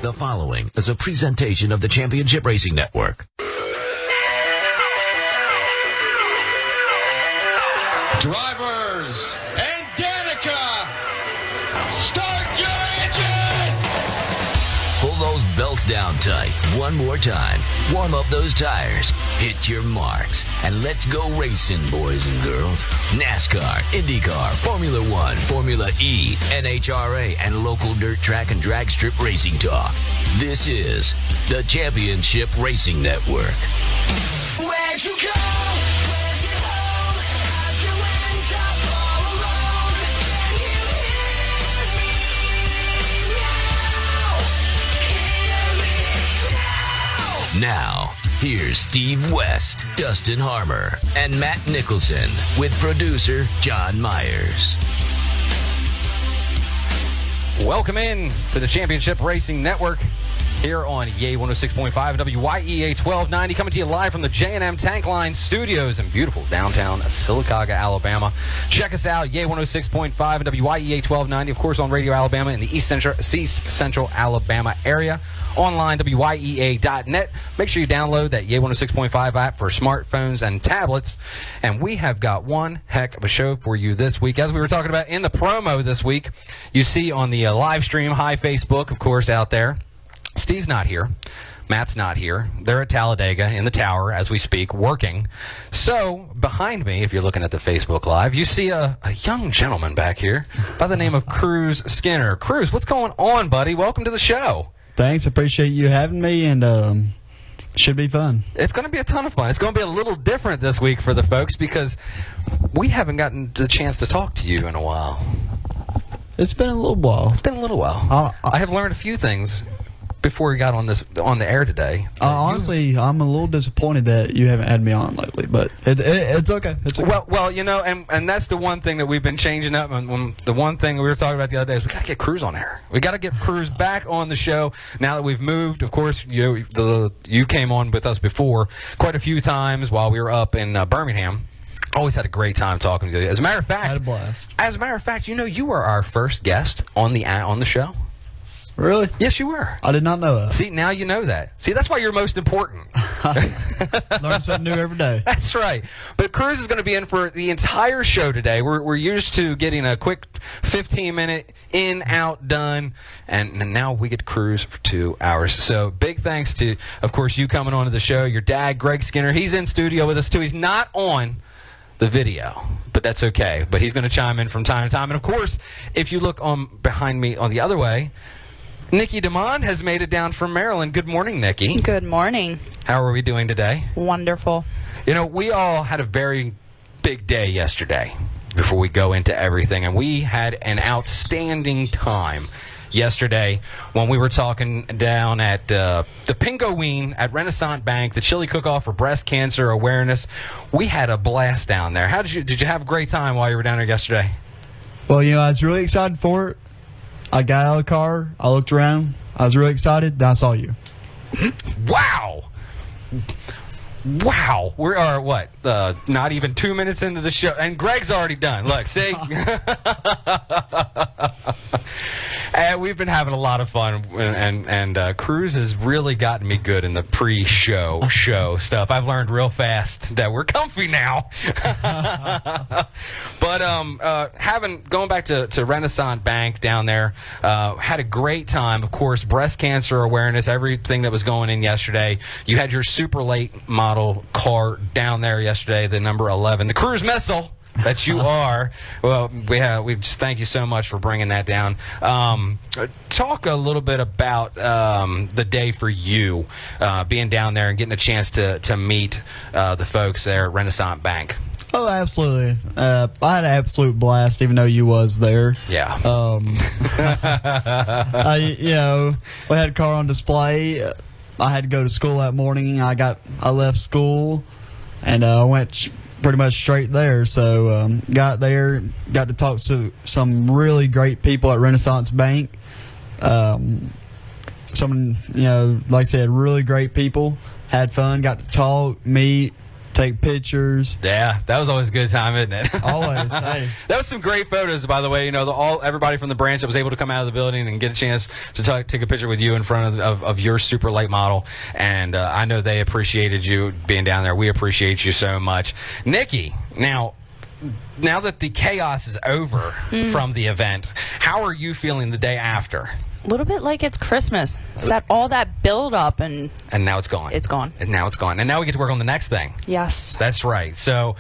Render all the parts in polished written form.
The following is a presentation of the Championship Racing Network. Drivers and Danica, start your engine! Pull those belts down tight. One more time. Warm up those tires. Hit your marks. And let's go racing, boys and girls. NASCAR, Indycar, Formula One, Formula E, NHRA, and local dirt track and drag strip racing talk. This is the Championship Racing Network. Where'd you go? Where's your home? How'd you end up all alone? Can you hear me now? Hear me now. Now, here's Steve West, Dustin Harmer, and Matt Nicholson with producer John Myers. Welcome in to the Championship Racing Network here on Yay 106.5 WYEA 1290, coming to you live from the J&M Tank Line Studios in beautiful downtown Sylacauga, Alabama. Check us out, Yay 106.5 and WYEA 1290, of course, on Radio Alabama in the East Central Alabama area. Online, WYEA.net. Make sure you download that Yay 106.5 app for smartphones and tablets. And we have got one heck of a show for you this week. As we were talking about in the promo this week, you see on the live stream, hi Facebook, of course, out there. Steve's not here. Matt's not here. They're at Talladega in the tower as we speak, working. So, behind me, if you're looking at the Facebook Live, you see a young gentleman back here by the name of Cruz Skinner. Cruz, what's going on, buddy? Welcome to the show. Thanks. Appreciate you having me, and should be fun. It's going to be a ton of fun. It's going to be a little different this week for the folks because we haven't gotten the chance to talk to you in a while. It's been a little while. It's been a little while. I have learned a few things before we got on the air today. Honestly, I'm a little disappointed that you haven't had me on lately, but it's okay. It's okay. Well, you know, and that's the one thing that we've been changing up. And the one thing we were talking about the other day is we got to get Cruz on air. We got to get Cruz back on the show now that we've moved. Of course, you came on with us before quite a few times while we were up in Birmingham. Always had a great time talking to you. As a matter of fact, had a blast. As a matter of fact, you know, you were our first guest on the show. Really? Yes, you were. I did not know that. See, now you know that. See, that's why you're most important. Learn something new every day. That's right. But Cruz is going to be in for the entire show today. We're used to getting a quick 15-minute in, out, done, and now we get Cruz for 2 hours. So big thanks to, of course, you coming on to the show. Your dad, Greg Skinner, he's in studio with us too. He's not on the video, but that's okay. But he's going to chime in from time to time. And of course, if you look behind me on the other way, Nikki DeMond has made it down from Maryland. Good morning, Nikki. Good morning. How are we doing today? Wonderful. You know, we all had a very big day yesterday before we go into everything, and we had an outstanding time yesterday when we were talking down at the Pingo-Ween at Renaissance Bank, the chili cook-off for breast cancer awareness. We had a blast down there. How did you have a great time while you were down there yesterday? Well, you know, I was really excited for it. I got out of the car. I looked around. I was really excited. Then I saw you. Wow. Wow. We are, what, not even 2 minutes into the show. And Greg's already done. Look, see? And we've been having a lot of fun, and Cruz has really gotten me good in the pre-show stuff. I've learned real fast that we're comfy now. But going back to Renaissance Bank down there, had a great time. Of course, breast cancer awareness, everything that was going in yesterday. You had your super late model car down there yesterday, the number 11, the Cruz Missile. That you are. Well, we just thank you so much for bringing that down. Talk a little bit about the day for you, being down there and getting a chance to meet the folks there at Renaissance Bank. Oh, absolutely. I had an absolute blast, even though you was there. Yeah. We had a car on display. I had to go to school that morning. I left school, and I went pretty much straight there. So got there, got to talk to some really great people at Renaissance Bank. Some, like I said, really great people. Had fun, got to talk, meet, take pictures. Yeah, that was always a good time, isn't it? Always. Hey. That was some great photos, by the way. You know, everybody from the branch that was able to come out of the building and get a chance to take a picture with you in front of your super late model. And I know they appreciated you being down there. We appreciate you so much. Nikki, now that the chaos is over from the event, how are you feeling the day after? A little bit like it's Christmas. It's all that build up and now it's gone. It's gone. And now it's gone. And now we get to work on the next thing. Yes. That's right. So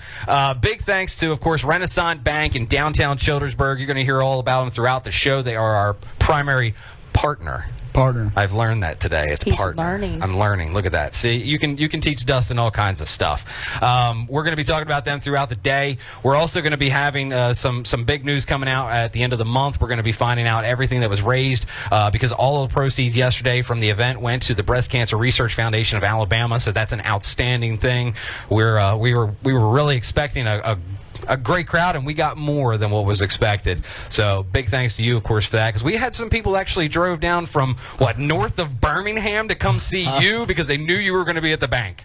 big thanks to, of course, Renaissance Bank in downtown Childersburg. You're going to hear all about them throughout the show. They are our primary partner. I've learned that today. It's He's partner. learning. I'm learning. Look at that. See, you can teach Dustin all kinds of stuff. We're going to be talking about them throughout the day. We're also going to be having some big news coming out at the end of the month. We're going to be finding out everything that was raised because all of the proceeds yesterday from the event went to the Breast Cancer Research Foundation of Alabama. So that's an outstanding thing. We were really expecting a great crowd, and we got more than what was expected. So big thanks to you, of course, for that, because we had some people actually drove down from, north of Birmingham to come see you because they knew you were going to be at the bank.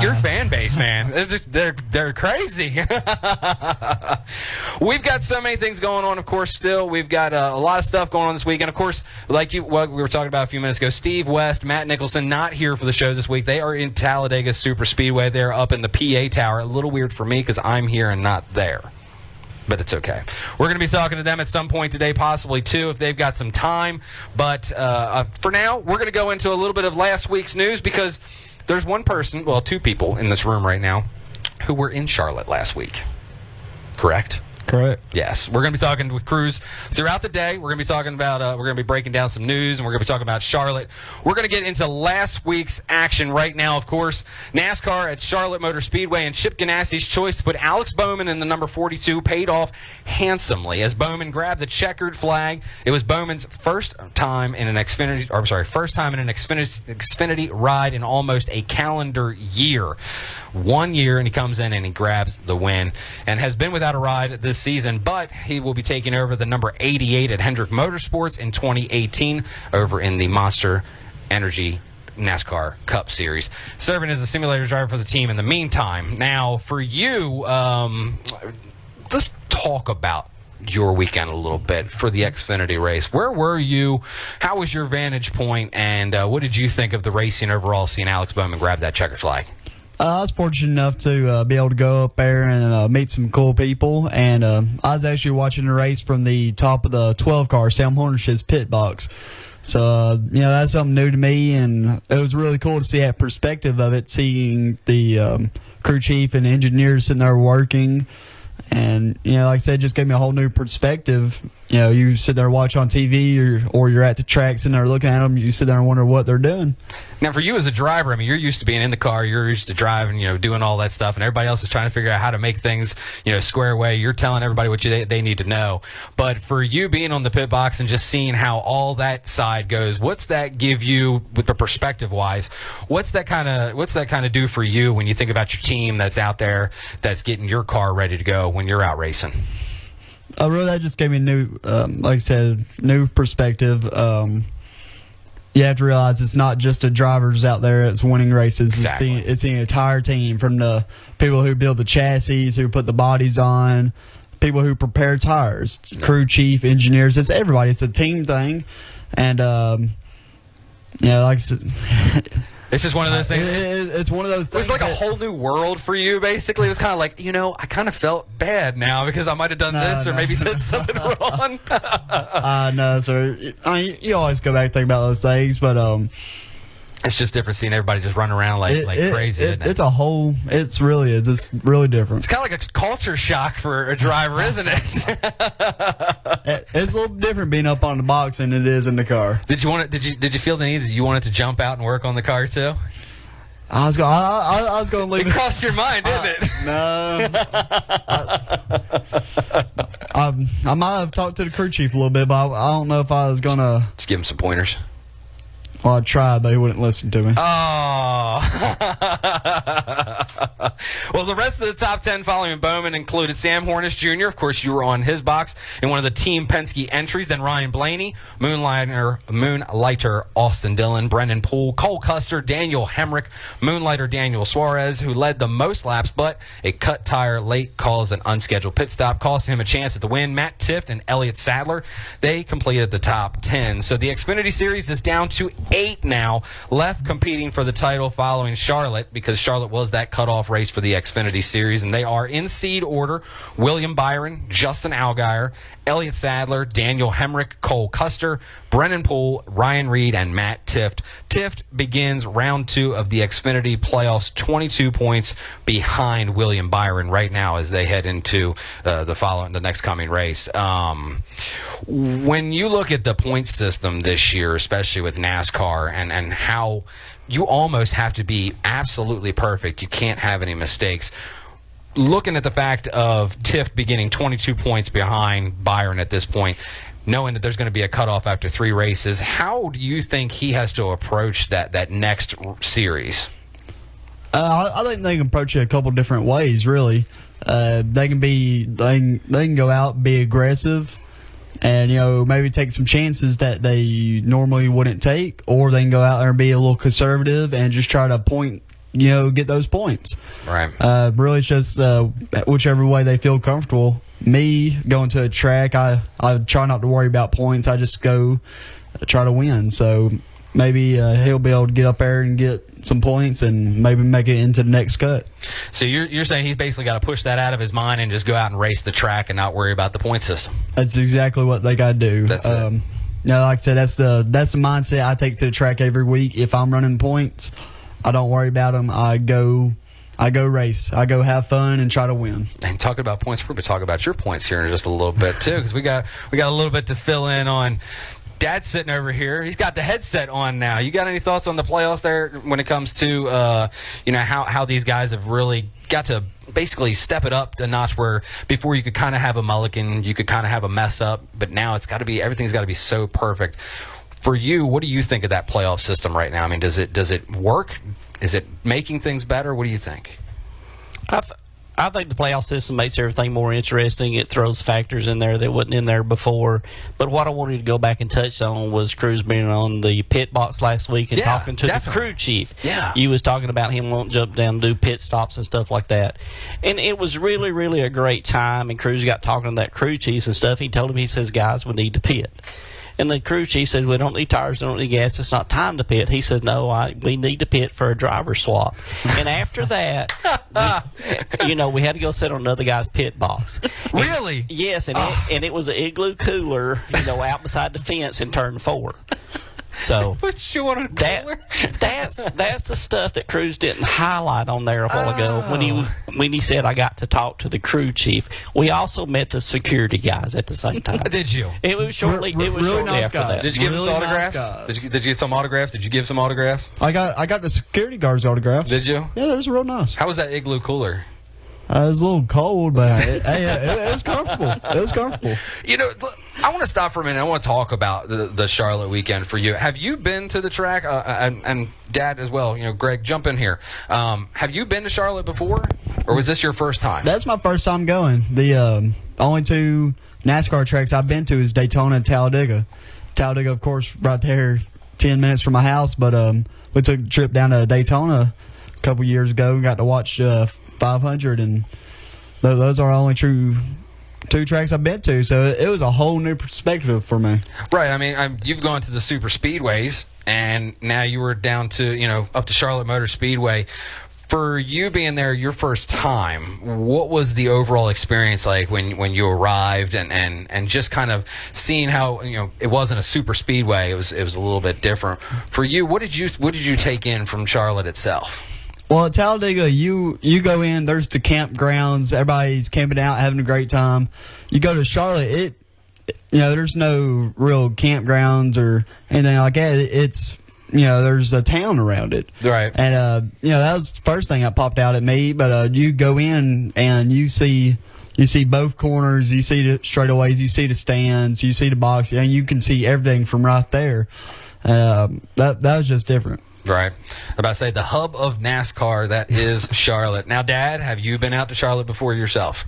Your fan base, man, they're crazy. We've got so many things going on, of course. Still, we've got a lot of stuff going on this week, and of course, like what we were talking about a few minutes ago, Steve West, Matt Nicholson, not here for the show this week. They are in Talladega Super Speedway. They're up in the PA Tower. A little weird for me because I'm here and not there. But it's okay. We're going to be talking to them at some point today, possibly two, if they've got some time. But for now, we're going to go into a little bit of last week's news because there's one person, well, two people in this room right now who were in Charlotte last week. Correct? Correct. Yes. We're going to be talking with crews throughout the day. We're going to be talking about, we're going to be breaking down some news, and we're going to be talking about Charlotte. We're going to get into last week's action right now, of course. NASCAR at Charlotte Motor Speedway, and Chip Ganassi's choice to put Alex Bowman in the number 42 paid off handsomely as Bowman grabbed the checkered flag. It was Bowman's first time in an Xfinity ride in almost a calendar year. 1 year, and he comes in and he grabs the win and has been without a ride this season, but he will be taking over the number 88 at Hendrick Motorsports in 2018 over in the Monster Energy NASCAR Cup Series, serving as a simulator driver for the team in the meantime. Now, for you, let's talk about your weekend a little bit for the Xfinity race. Where were you? How was your vantage point? And what did you think of the racing overall, seeing Alex Bowman grab that checkered flag? I was fortunate enough to be able to go up there and meet some cool people. And I was actually watching the race from the top of the 12 car, Sam Hornish's pit box. So, that's something new to me. And it was really cool to see that perspective of it, seeing the crew chief and engineers sitting there working. And, like I said, just gave me a whole new perspective. You sit there and watch on TV or you're at the track sitting there looking at them. You sit there and wonder what they're doing. Now, for you as a driver, I mean, you're used to being in the car. You're used to driving, doing all that stuff. And everybody else is trying to figure out how to make things, square away. You're telling everybody what they need to know. But for you being on the pit box and just seeing how all that side goes, what's that give you with the perspective-wise? What's that kind of do for you when you think about your team that's out there that's getting your car ready to go when you're out racing? Really, that just gave me new, like I said, new perspective. You have to realize it's not just the drivers out there that's winning races. Exactly. It's the entire team, from the people who build the chassis, who put the bodies on, people who prepare tires, crew chief, engineers. It's everybody. It's a team thing. And, like I said... It's just one of those things. It's one of those things. It was like a whole new world for you, basically. It was kind of like, I kind of felt bad now because I might have done this or maybe said something wrong. No, sir. You always go back and think about those things, but it's just different seeing everybody just run around like crazy. It's a whole. It really is. It's really different. It's kind of like a culture shock for a driver, isn't it? It's a little different being up on the box than it is in the car. Did you feel the need that you wanted to jump out and work on the car too? I was going to leave it. Crossed your mind, didn't it? No. I might have talked to the crew chief a little bit, but I don't know if I was going to. Just give him some pointers. Well, I tried, but he wouldn't listen to me. Oh. Well, the rest of the top 10 following Bowman included Sam Hornish Jr. Of course, you were on his box in one of the Team Penske entries. Then Ryan Blaney, Moonlighter Austin Dillon, Brendan Poole, Cole Custer, Daniel Hemrick, Moonlighter Daniel Suarez, who led the most laps, but a cut tire late caused an unscheduled pit stop, costing him a chance at the win. Matt Tifft and Elliott Sadler, they completed the top 10. So the Xfinity Series is down to 8 now left competing for the title following Charlotte, because Charlotte was that cutoff race for the Xfinity Series, and they are in seed order: William Byron, Justin Allgaier, Elliott Sadler, Daniel Hemrick, Cole Custer, Brennan Poole, Ryan Reed, and Matt Tifft. Tifft begins round 2 of the Xfinity playoffs 22 points behind William Byron right now as they head into the next coming race. When you look at the point system this year, especially with NASCAR, and how you almost have to be absolutely perfect, you can't have any mistakes. Looking at the fact of Tifft beginning 22 points behind Byron at this point, knowing that there's going to be a cutoff after 3 races, how do you think he has to approach that next series? I think they can approach it a couple different ways, really. They can go out and be aggressive, and maybe take some chances that they normally wouldn't take, or they can go out there and be a little conservative and just try to get those points. Right. Really, it's just whichever way they feel comfortable. Me going to a track, I try not to worry about points. I just go try to win. So maybe he'll be able to get up there and get some points and maybe make it into the next cut. So you're saying he's basically got to push that out of his mind and just go out and race the track and not worry about the point system. That's exactly what they got to do. That's it. Like I said, that's the mindset I take to the track every week. If I'm running points, I don't worry about them. I go race. I go have fun and try to win. And talking about points, we're going to talk about your points here in just a little bit too, because we got a little bit to fill in on. Dad's sitting over here. He's got the headset on now. You got any thoughts on the playoffs there when it comes to how these guys have really got to basically step it up a notch, where before you could kind of have a mulligan, you could kind of have a mess up, but now everything's got to be so perfect. For you, what do you think of that playoff system right now? I mean, does it work? Is it making things better? What do you think? I think the playoff system makes everything more interesting. It throws factors in there that wasn't in there before. But what I wanted to go back and touch on was Cruz being on the pit box last week and talking to the crew chief. Yeah. You was talking about him won't jump down and do pit stops and stuff like that. And it was really, really a great time. And Cruz got talking to that crew chief and stuff. He told him, he says, guys, we need to pit. And the crew chief said, we don't need tires, we don't need gas, it's not time to pit. He said, no, we need to pit for a driver swap. And after that, we had to go sit on another guy's pit box. Really? Yes, and it was an igloo cooler, out beside the fence in turn 4. So what you want to that's the stuff that Cruz didn't highlight on there a while ago when he said I got to talk to the crew chief. We also met the security guys at the same time. Did you? It was shortly. It was really shortly nice after guys. that. Did you give Really us autographs? nice Did you get some autographs? Did you give some autographs? I got the security guard's autographs. Did you? Yeah, that was real nice. How was that igloo cooler? It was a little cold, but it was comfortable. It was comfortable. I want to stop for a minute. I want to talk about the Charlotte weekend for you. Have you been to the track? And Dad as well. Greg, jump in here. Have you been to Charlotte before, or was this your first time? That's my first time going. The only 2 NASCAR tracks I've been to is Daytona and Talladega. Talladega, of course, right there, 10 minutes from my house. But we took a trip down to Daytona a couple years ago and got to watch 500, and those are only true 2 tracks I've been to, so it was a whole new perspective for me. Right. I mean, you've gone to the super speedways, and now you were down to up to Charlotte Motor Speedway. For you being there your first time, what was the overall experience like when you arrived, and just kind of seeing how it wasn't a super speedway, it was a little bit different for you? What did you take in from Charlotte itself? Well, at Talladega, you go in, there's the campgrounds, everybody's camping out, having a great time. You go to Charlotte, there's no real campgrounds or anything like that. It's, there's a town around it. Right. And, that was the first thing that popped out at me. But you go in and you see both corners, you see the straightaways, you see the stands, you see the box, and you can see everything from right there. That was just different. Right. I'm about to say the hub of NASCAR, that is Charlotte. Now, Dad, have you been out to Charlotte before yourself?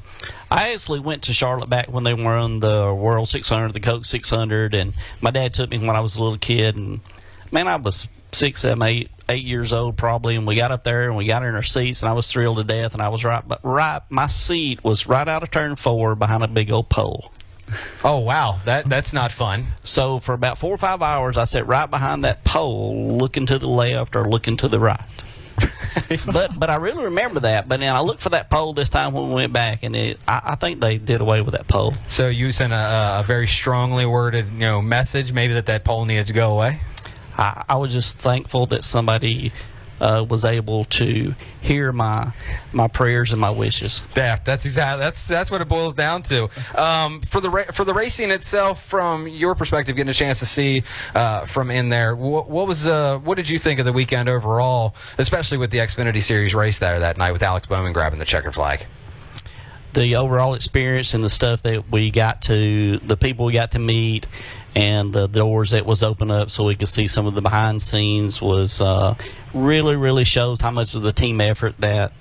I actually went to Charlotte back when they were on the World 600, the Coke 600, and my dad took me when I was a little kid. And man, I was 6, 7, 8 years old probably, and we got up there and we got in our seats, and I was thrilled to death. And I was right. My seat was right out of turn 4 behind a big old pole. Oh, wow. That's not fun. So for about 4 or 5 hours, I sat right behind that pole, looking to the left or looking to the right. but I really remember that. But then I looked for that pole this time when we went back, and I think they did away with that pole. So you sent a very strongly worded message, maybe that pole needed to go away? I was just thankful that somebody was able to hear my prayers and my wishes. Yeah, that's exactly that's what it boils down to. For the racing itself, from your perspective, getting a chance to see from in there, what did you think of the weekend overall, especially with the Xfinity Series race that night with Alex Bowman grabbing the checker flag? The overall experience and the stuff that the people we got to meet, and the doors that was open up so we could see some of the behind scenes was really, really shows how much of the team effort that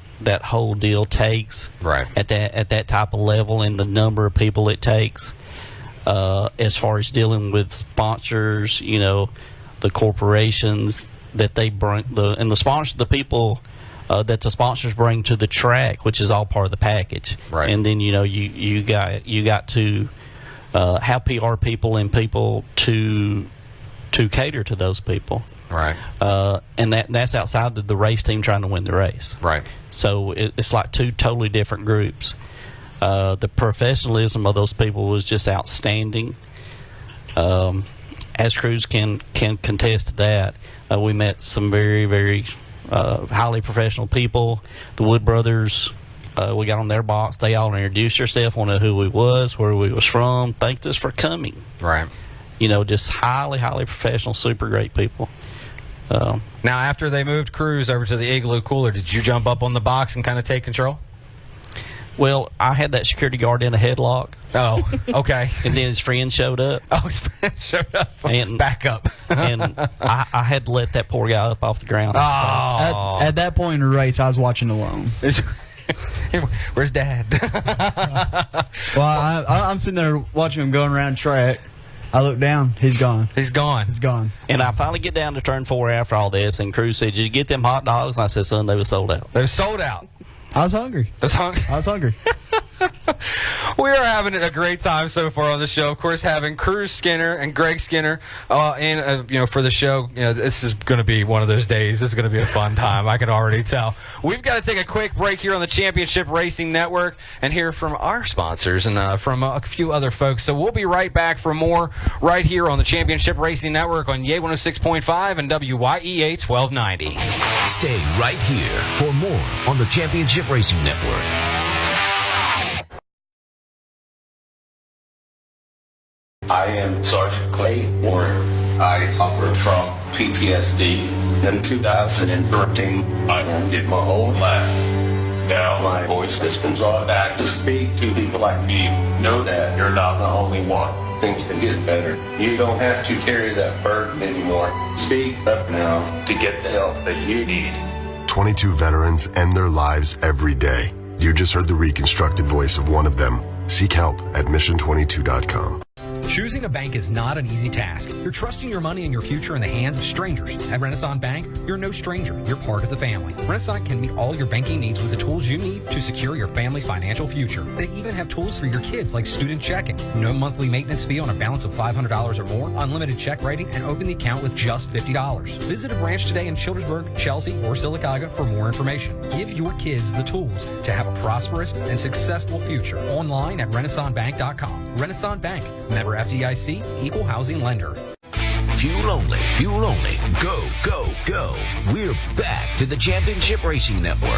whole deal takes. Right. At that type of level, and the number of people it takes, as far as dealing with sponsors, the corporations that they bring, the sponsors, the people that the sponsors bring to the track, which is all part of the package. Right. And then you got to have PR people and people to cater to those people. Right. And that's outside of the race team trying to win the race. Right. So it's like two totally different groups. The professionalism of those people was just outstanding. As Cruz can contest to that. We met some very, very highly professional people. The Wood brothers, we got on their box. They all introduced themselves, wanted to know who we was, where we was from, thanked us for coming. Right. Just highly, highly professional, super great people. Now, after they moved Cruz over to the Igloo Cooler, did you jump up on the box and kind of take control? Well, I had that security guard in a headlock. Oh, okay. And then his friend showed up. Oh, his friend showed up. And back up. And I had to let that poor guy up off the ground. Oh. At that point in the race, I was watching alone. Where's Dad? Well, I'm sitting there watching him going around track. I look down. He's gone. He's gone. He's gone. And I finally get down to turn 4 after all this, and Cruz said, "Did you get them hot dogs?" And I said, "Son, they were sold out." They were sold out. I was hungry. I was hungry. I was hungry. We are having a great time so far on the show. Of course, having Cruz Skinner and Greg Skinner for the show. This is going to be one of those days. This is going to be a fun time. I can already tell. We've got to take a quick break here on the Championship Racing Network and hear from our sponsors and from a few other folks. So we'll be right back for more right here on the Championship Racing Network on Yay 106.5 and WYEA 1290. Stay right here for more on the Championship Racing Network. I am Sergeant Clay Warren. I suffered from PTSD. In 2013, I ended my whole life. Now my voice has been brought back to speak to people like me. Know that you're not the only one. Things can get better. You don't have to carry that burden anymore. Speak up now to get the help that you need. 22 veterans end their lives every day. You just heard the reconstructed voice of one of them. Seek help at mission22.com. Choosing a bank is not an easy task. You're trusting your money and your future in the hands of strangers. At Renaissance Bank, you're no stranger. You're part of the family. Renaissance can meet all your banking needs with the tools you need to secure your family's financial future. They even have tools for your kids like student checking. No monthly maintenance fee on a balance of $500 or more, unlimited check writing, and open the account with just $50. Visit a branch today in Childersburg, Chelsea, or Sylacauga for more information. Give your kids the tools to have a prosperous and successful future. Online at renaissancebank.com. Renaissance Bank, member FDIC, equal housing lender. Fuel only. Go, go, go. We're back to the Championship Racing Network.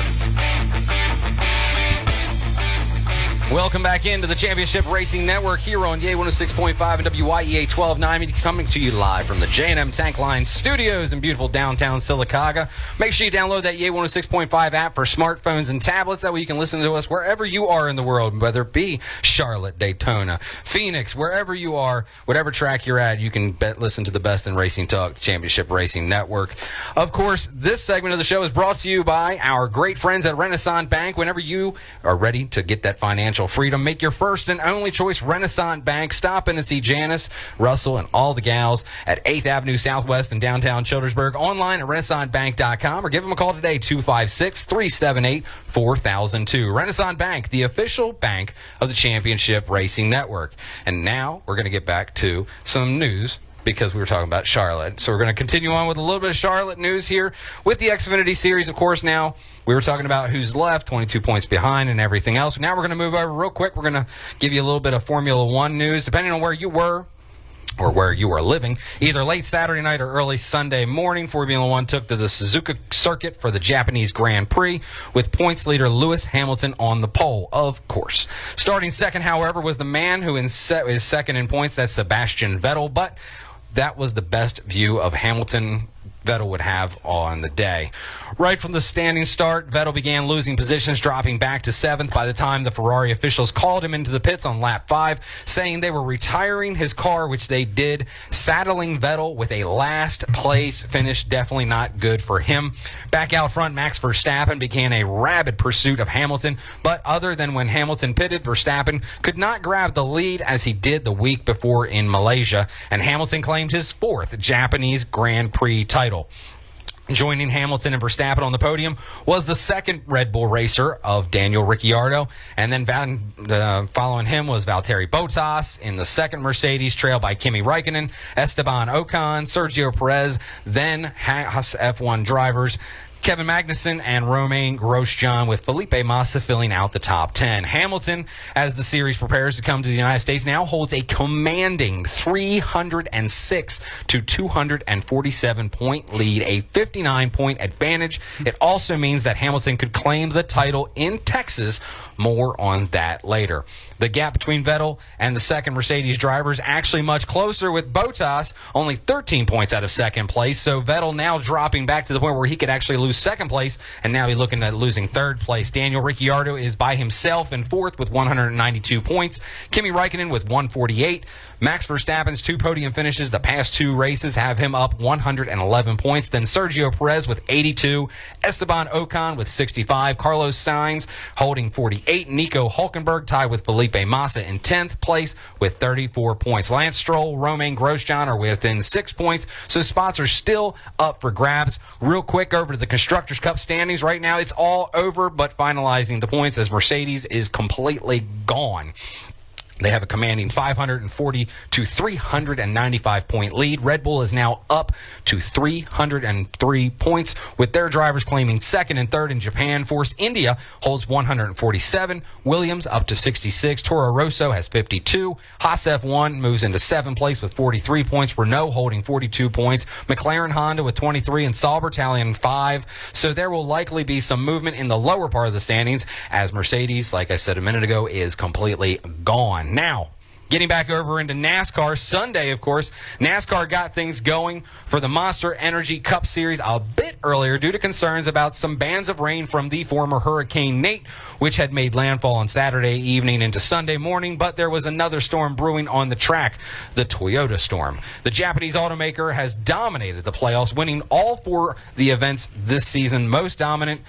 Welcome back into the Championship Racing Network here on Yay 106.5 and WYEA 1290, coming to you live from the J&M Tank Line Studios in beautiful downtown Sylacauga. Make sure you download that Yay 106.5 app for smartphones and tablets. That way you can listen to us wherever you are in the world, whether it be Charlotte, Daytona, Phoenix, wherever you are, whatever track you're at, you can listen to the best in racing talk, the Championship Racing Network. Of course, this segment of the show is brought to you by our great friends at Renaissance Bank. Whenever you are ready to get that financial freedom, make your first and only choice Renaissance Bank. Stop in and see Janice, Russell, and all the gals at 8th Avenue Southwest in downtown Childersburg. Online at renaissancebank.com or give them a call today, 256-378-4002. Renaissance Bank, the official bank of the Championship Racing Network. And now we're going to get back to some news, because we were talking about Charlotte. So we're going to continue on with a little bit of Charlotte news here with the Xfinity Series. Of course, now we were talking about who's left, 22 points behind and everything else. Now we're going to move over real quick. We're going to give you a little bit of Formula One news, depending on where you were or where you are living. Either late Saturday night or early Sunday morning, Formula One took to the Suzuka circuit for the Japanese Grand Prix, with points leader Lewis Hamilton on the pole, of course. Starting second, however, was the man who is second in points, that's Sebastian Vettel, but that was the best view of Hamilton Vettel would have on the day. Right from the standing start, Vettel began losing positions, dropping back to 7th by the time the Ferrari officials called him into the pits on lap 5, saying they were retiring his car, which they did, saddling Vettel with a last place finish. Definitely not good for him. Back out front, Max Verstappen began a rabid pursuit of Hamilton, but other than when Hamilton pitted, Verstappen could not grab the lead as he did the week before in Malaysia, and Hamilton claimed his 4th Japanese Grand Prix title. Joining Hamilton and Verstappen on the podium was the second Red Bull racer of Daniel Ricciardo, and then following him was Valtteri Bottas in the second Mercedes, trailed by Kimi Räikkönen, Esteban Ocon, Sergio Perez, then Haas F1 drivers Kevin Magnussen and Romain Grosjean, with Felipe Massa filling out the top 10. Hamilton, as the series prepares to come to the United States, now holds a commanding 306 to 247 point lead, a 59-point advantage. It also means that Hamilton could claim the title in Texas. More on that later. The gap between Vettel and the second Mercedes driver is actually much closer, with Bottas only 13 points out of second place. So Vettel now dropping back to the point where he could actually lose second place, and now he's looking at losing third place. Daniel Ricciardo is by himself in 4th with 192 points. Kimi Räikkönen with 148. Max Verstappen's 2 podium finishes the past 2 races have him up 111 points. Then Sergio Perez with 82. Esteban Ocon with 65. Carlos Sainz holding 48. Nico Hulkenberg tied with Felipe Massa in 10th place with 34 points. Lance Stroll, Romain Grosjean are within 6 points, so spots are still up for grabs. Real quick over to the Constructors' Cup standings. Right now it's all over but finalizing the points, as Mercedes is completely gone. They have a commanding 540 to 395 point lead. Red Bull is now up to 303 points, with their drivers claiming second and third in Japan. Force India holds 147. Williams up to 66. Toro Rosso has 52. Haas F1 moves into 7th place with 43 points. Renault holding 42 points. McLaren Honda with 23 and Sauber tallying 5. So there will likely be some movement in the lower part of the standings, as Mercedes, like I said a minute ago, is completely gone. Now, getting back over into NASCAR, Sunday, of course, NASCAR got things going for the Monster Energy Cup Series a bit earlier due to concerns about some bands of rain from the former Hurricane Nate, which had made landfall on Saturday evening into Sunday morning, but there was another storm brewing on the track, the Toyota Storm. The Japanese automaker has dominated the playoffs, winning all 4 the events this season. Most dominant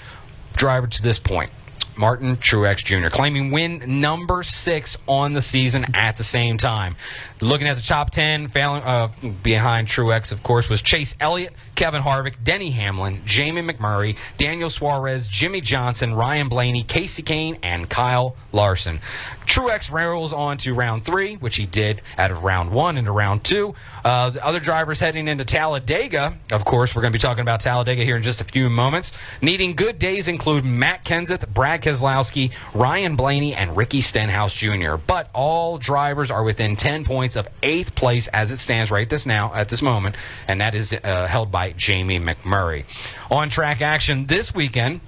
driver to this point, Martin Truex Jr., claiming win number 6 on the season at the same time. Looking at the top 10, behind Truex, of course, was Chase Elliott, Kevin Harvick, Denny Hamlin, Jamie McMurray, Daniel Suarez, Jimmy Johnson, Ryan Blaney, Casey Kane, and Kyle Larson. Truex rolls on to round 3, which he did out of round 1 into round 2. The other drivers heading into Talladega, of course, we're going to be talking about Talladega here in just a few moments. Needing good days include Matt Kenseth, Brad Keselowski, Ryan Blaney, and Ricky Stenhouse Jr. But all drivers are within 10 points of 8th place as it stands right at this moment, and that is held by Jamie McMurray. On track action this weekend,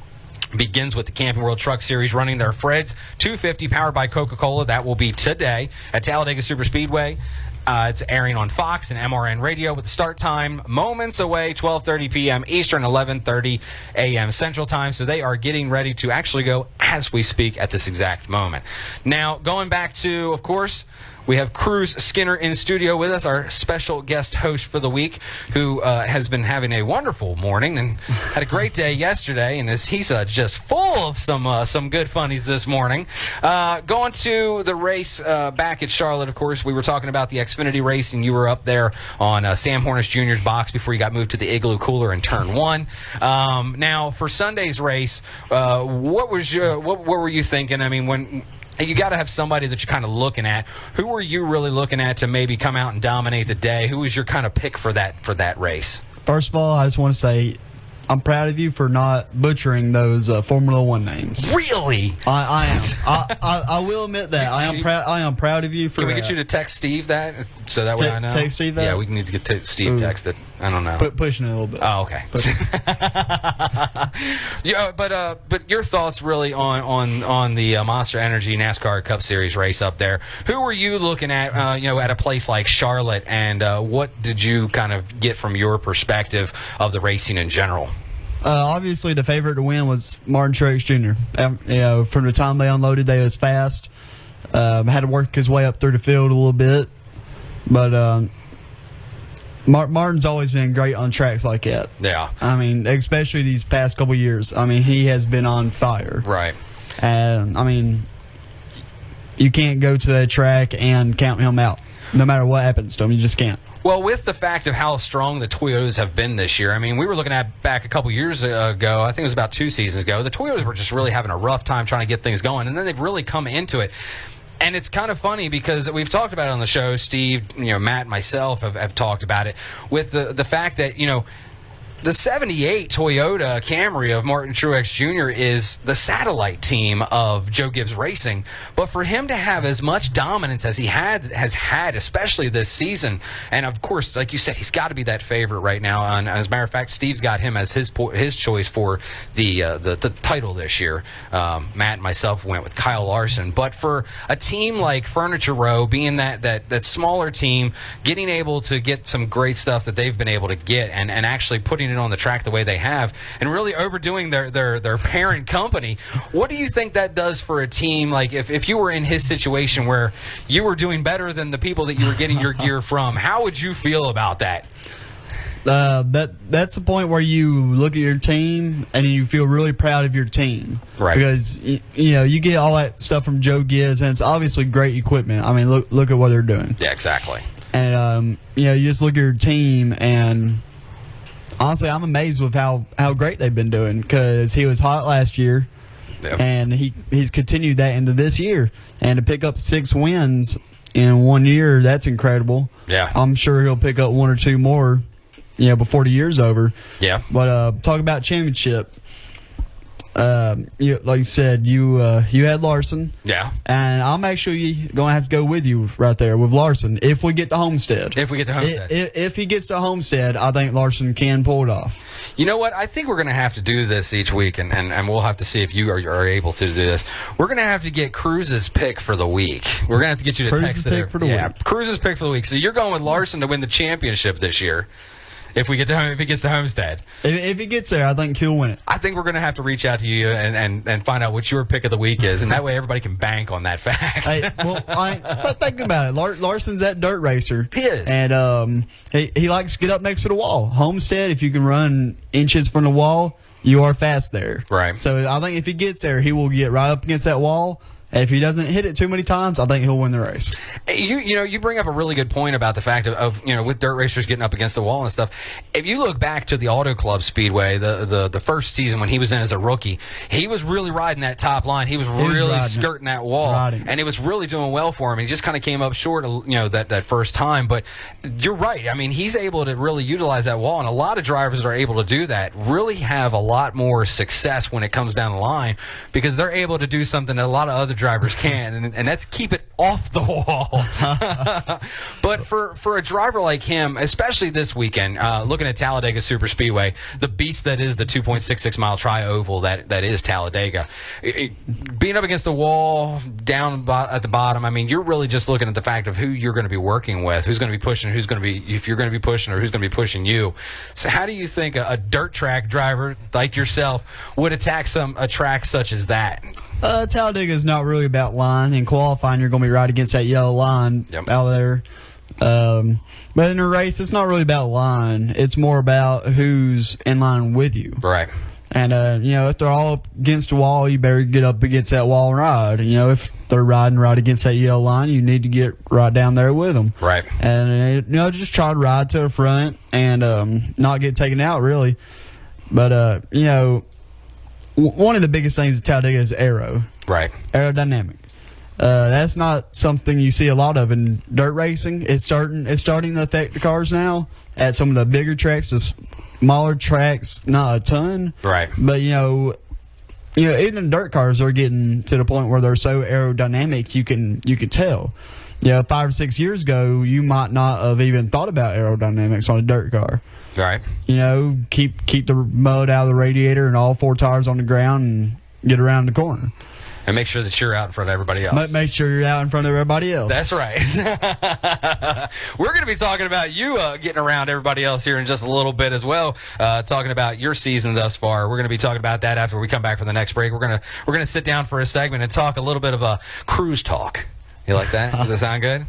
begins with the Camping World Truck Series running their Fred's 250 powered by Coca-Cola. That will be today at Talladega Superspeedway. It's airing on Fox and MRN Radio with the start time moments away, 12:30 p.m. Eastern, 11:30 a.m. Central Time. So they are getting ready to actually go as we speak at this exact moment. Now, going back to, of course, we have Cruz Skinner in studio with us, our special guest host for the week, who has been having a wonderful morning and had a great day yesterday, and he's just full of some good funnies this morning. Going to the race back at Charlotte, of course, we were talking about the Xfinity race, and you were up there on Sam Hornish Jr.'s box before you got moved to the Igloo Cooler in Turn 1. Now, for Sunday's race, what were you thinking? I mean, when you got to have somebody that you're kind of looking at. Who were you really looking at to maybe come out and dominate the day? Who was your kind of pick for that race? First of all, I just want to say I'm proud of you for not butchering those Formula One names. Really? I am. I will admit that. I am proud of you for. Can we get you to text Steve that so that way I know? Text Steve that? Yeah, we need to get Steve texted. I don't know. Pushing it a little bit. Oh, okay. Yeah, but your thoughts really on the Monster Energy NASCAR Cup Series race up there. Who were you looking at? At a place like Charlotte, and what did you kind of get from your perspective of the racing in general? Obviously, the favorite to win was Martin Truex Jr. From the time they unloaded, they was fast. Had to work his way up through the field a little bit, but Martin's always been great on tracks like that. Yeah. I mean, especially these past couple years. I mean, he has been on fire. Right. And, I mean, you can't go to that track and count him out. No matter what happens to him, you just can't. Well, with the fact of how strong the Toyotas have been this year, I mean, we were looking at back a couple years ago, I think it was about 2 seasons ago, the Toyotas were just really having a rough time trying to get things going, and then they've really come into it. And it's kind of funny because we've talked about it on the show. Steve, Matt, myself have talked about it with the fact that, the 78 Toyota Camry of Martin Truex Jr. is the satellite team of Joe Gibbs Racing. But for him to have as much dominance as he has had, especially this season, and of course, like you said, he's got to be that favorite right now. And as a matter of fact, Steve's got him as his choice for the title this year. Matt and myself went with Kyle Larson. But for a team like Furniture Row, being that smaller team, getting able to get some great stuff that they've been able to get and actually putting it on the track the way they have and really overdoing their parent company, what do you think that does for a team? Like if you were in his situation where you were doing better than the people that you were getting your gear from, how would you feel about that? That's the point where you look at your team and you feel really proud of your team, right? Because you get all that stuff from Joe Gibbs, and it's obviously great equipment. I mean, look at what they're doing. Yeah, exactly. And you just look at your team, and honestly, I'm amazed with how great they've been doing, because he was hot last year, and he's continued that into this year, and to pick up 6 wins in 1 year, that's incredible. Yeah, I'm sure he'll pick up 1 or 2 more. Before the year's over. Yeah. But talk about championship. Like you said, you had Larson. Yeah. And I'm actually going to have to go with you right there with Larson if we get to Homestead. If we get to Homestead. If he gets to Homestead, I think Larson can pull it off. You know what? I think we're going to have to do this each week, and we'll have to see if you are able to do this. We're going to have to get Cruz's pick for the week. We're going to have to get you to text it. Cruz's pick for the week. So you're going with Larson to win the championship this year. If he gets to Homestead. If he gets there, I think he'll win it. I think we're going to have to reach out to you and find out what your pick of the week is, and that way everybody can bank on that fact. Think about it. Larson's that dirt racer. He is. And he likes to get up next to the wall. Homestead, if you can run inches from the wall, you are fast there. Right. So I think if he gets there, he will get right up against that wall. If he doesn't hit it too many times, I think he'll win the race. You bring up a really good point about the fact of with dirt racers getting up against the wall and stuff. If you look back to the Auto Club Speedway, the first season when he was in as a rookie, he was really riding that top line. He was really skirting that wall, and it was really doing well for him. He just kind of came up short, that first time. But you're right. I mean, he's able to really utilize that wall, and a lot of drivers that are able to do that really have a lot more success when it comes down the line, because they're able to do something that a lot of other drivers can, and that's keep it off the wall. But for a driver like him, especially this weekend, looking at Talladega Superspeedway, the beast that is the 2.66 mile tri-oval that is Talladega, being up against the wall, down at the bottom, I mean, you're really just looking at the fact of who you're going to be working with, who's going to be pushing, who's going to be, if you're going to be pushing or who's going to be pushing you. So how do you think a dirt track driver like yourself would attack a track such as that? Talladega is not really about line. In qualifying, you're going to be right against that yellow line out there. But in a race, it's not really about line. It's more about who's in line with you. Right. And, if they're all up against the wall, you better get up against that wall and ride. If they're riding right against that yellow line, you need to get right down there with them. Right. And, just try to ride to the front and not get taken out, really. But, one of the biggest things at Talladega is aero. Right. Aerodynamic. That's not something you see a lot of in dirt racing. It's starting to affect the cars now at some of the bigger tracks. The smaller tracks, not a ton. Right. But even dirt cars are getting to the point where they're so aerodynamic. You could tell. 5 or 6 years ago, you might not have even thought about aerodynamics on a dirt car. Right. Keep the mud out of the radiator and all 4 tires on the ground and get around the corner. And make sure that you're out in front of everybody else. Make sure you're out in front of everybody else. That's right. We're going to be talking about you getting around everybody else here in just a little bit as well. Talking about your season thus far. We're going to be talking about that after we come back from the next break. We're going to sit down for a segment and talk a little bit of a cruise talk. You like that? Does that sound good?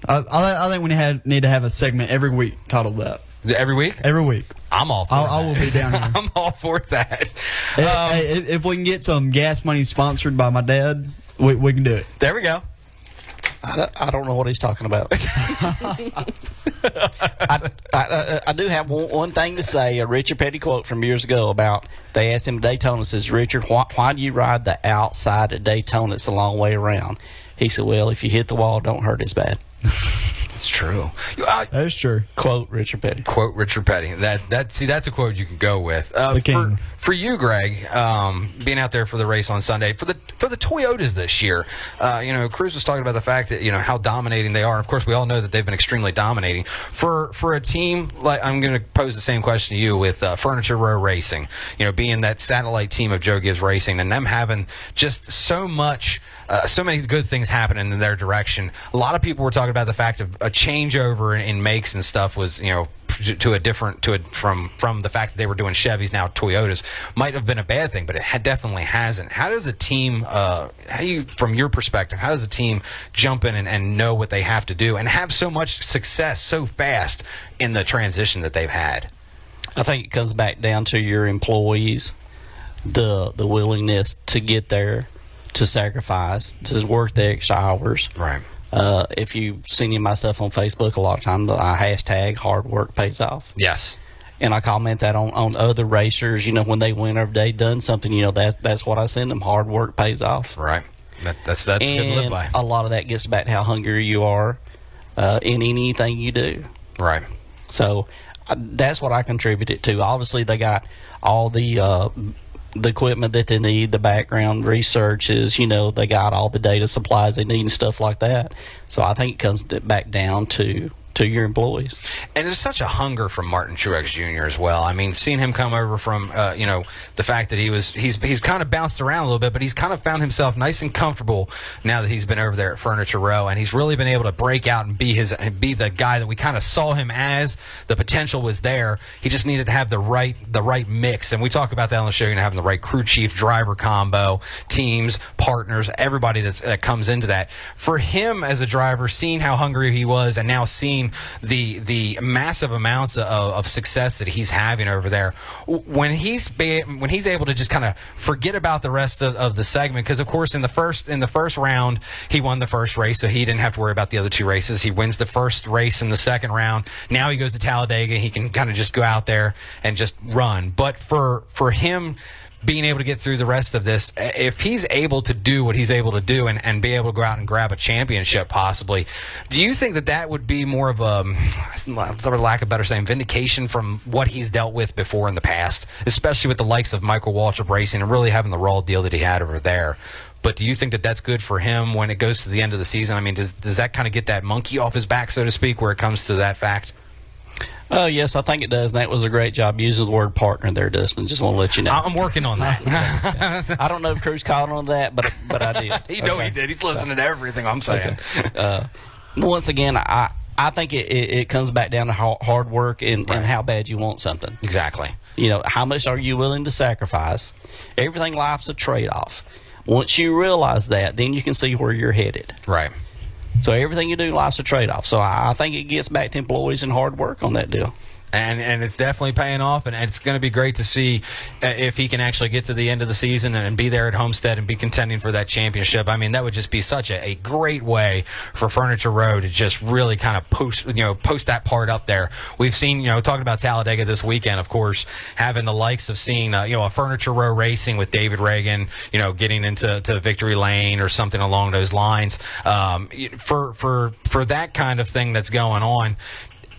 I think we need to have a segment every week titled that. Every week? Every week. I'm all for that. I will be down here. I'm all for that. If we can get some gas money sponsored by my dad, we can do it. There we go. I don't know what he's talking about. I do have one thing to say. A Richard Petty quote from years ago about, they asked him at Daytona, says, Richard, why do you ride the outside at Daytona? It's a long way around. He said, well, if you hit the wall, don't hurt as bad. It's true. That is true. Quote Richard Petty. Quote Richard Petty. That's a quote you can go with. The king. For you, Greg, being out there for the race on Sunday, for the Toyotas this year, Cruz was talking about the fact that how dominating they are. Of course, we all know that they've been extremely dominating. For a team like, I'm going to pose the same question to you with Furniture Row Racing, being that satellite team of Joe Gibbs Racing, and them having just so many good things happening in their direction. A lot of people were talking about the fact of a changeover in makes and stuff was, from the fact that they were doing Chevys, now Toyotas, might have been a bad thing, but it definitely hasn't. How does a team, from your perspective, how does a team jump in and know what they have to do and have so much success so fast in the transition that they've had? I think it comes back down to your employees, the willingness to get there, to sacrifice, to work the extra hours. Right. If you've seen any of my stuff on Facebook, a lot of times I hashtag hard work pays off. Yes. And I comment that on other racers, when they win or they done something, that's what I send them. Hard work pays off. Right. That's good to live by. A lot of that gets back to how hungry you are in anything you do. Right. So that's what I contributed to. Obviously, they got all the equipment that they need, the background researches, they got all the data supplies they need and stuff like that. So I think it comes back down to your employees. And there's such a hunger from Martin Truex Jr. as well. I mean, seeing him come over from, the fact that he's kind of bounced around a little bit, but he's kind of found himself nice and comfortable now that he's been over there at Furniture Row, and he's really been able to break out and be the guy that we kind of saw him as. The potential was there. He just needed to have the right mix, and we talk about that on the show. Having the right crew chief driver combo, teams, partners, everybody that comes into that. For him as a driver, seeing how hungry he was, and now seeing the massive amounts of success that he's having over there, when he's able to just kind of forget about the rest of the segment, because of course in the first round he won the first race, so he didn't have to worry about the other two races. He wins the first race in the second round. Now he goes to Talladega, he can kind of just go out there and just run. But for him being able to get through the rest of this, if he's able to do what he's able to do and be able to go out and grab a championship possibly, do you think that would be more of a, for lack of better saying, vindication from what he's dealt with before in the past, especially with the likes of Michael Waltrip Racing and really having the raw deal that he had over there? But do you think that that's good for him when it goes to the end of the season? I mean, does that kind of get that monkey off his back, so to speak, where it comes to that fact? Oh, yes, I think it does. And that was a great job using the word partner there, Dustin. Just want to let you know. I'm working on that. I don't know if Cruz called on that, but I did. He did. He's listening to everything I'm saying. Okay. Once again, I think it comes back down to hard work and how bad you want something. Exactly. You know, how much are you willing to sacrifice? Everything life's a trade-off. Once you realize that, then you can see where you're headed. Right. So everything you do, life's a trade-off. So I think it gets back to employees and hard work on that deal. And it's definitely paying off, and it's going to be great to see if he can actually get to the end of the season and be there at Homestead and be contending for that championship. I mean, that would just be such a great way for Furniture Row to just really kind of post that part up there. We've seen, talking about Talladega this weekend, of course, having the likes of seeing, a Furniture Row racing with David Reagan, getting into Victory Lane or something along those lines. For that kind of thing that's going on,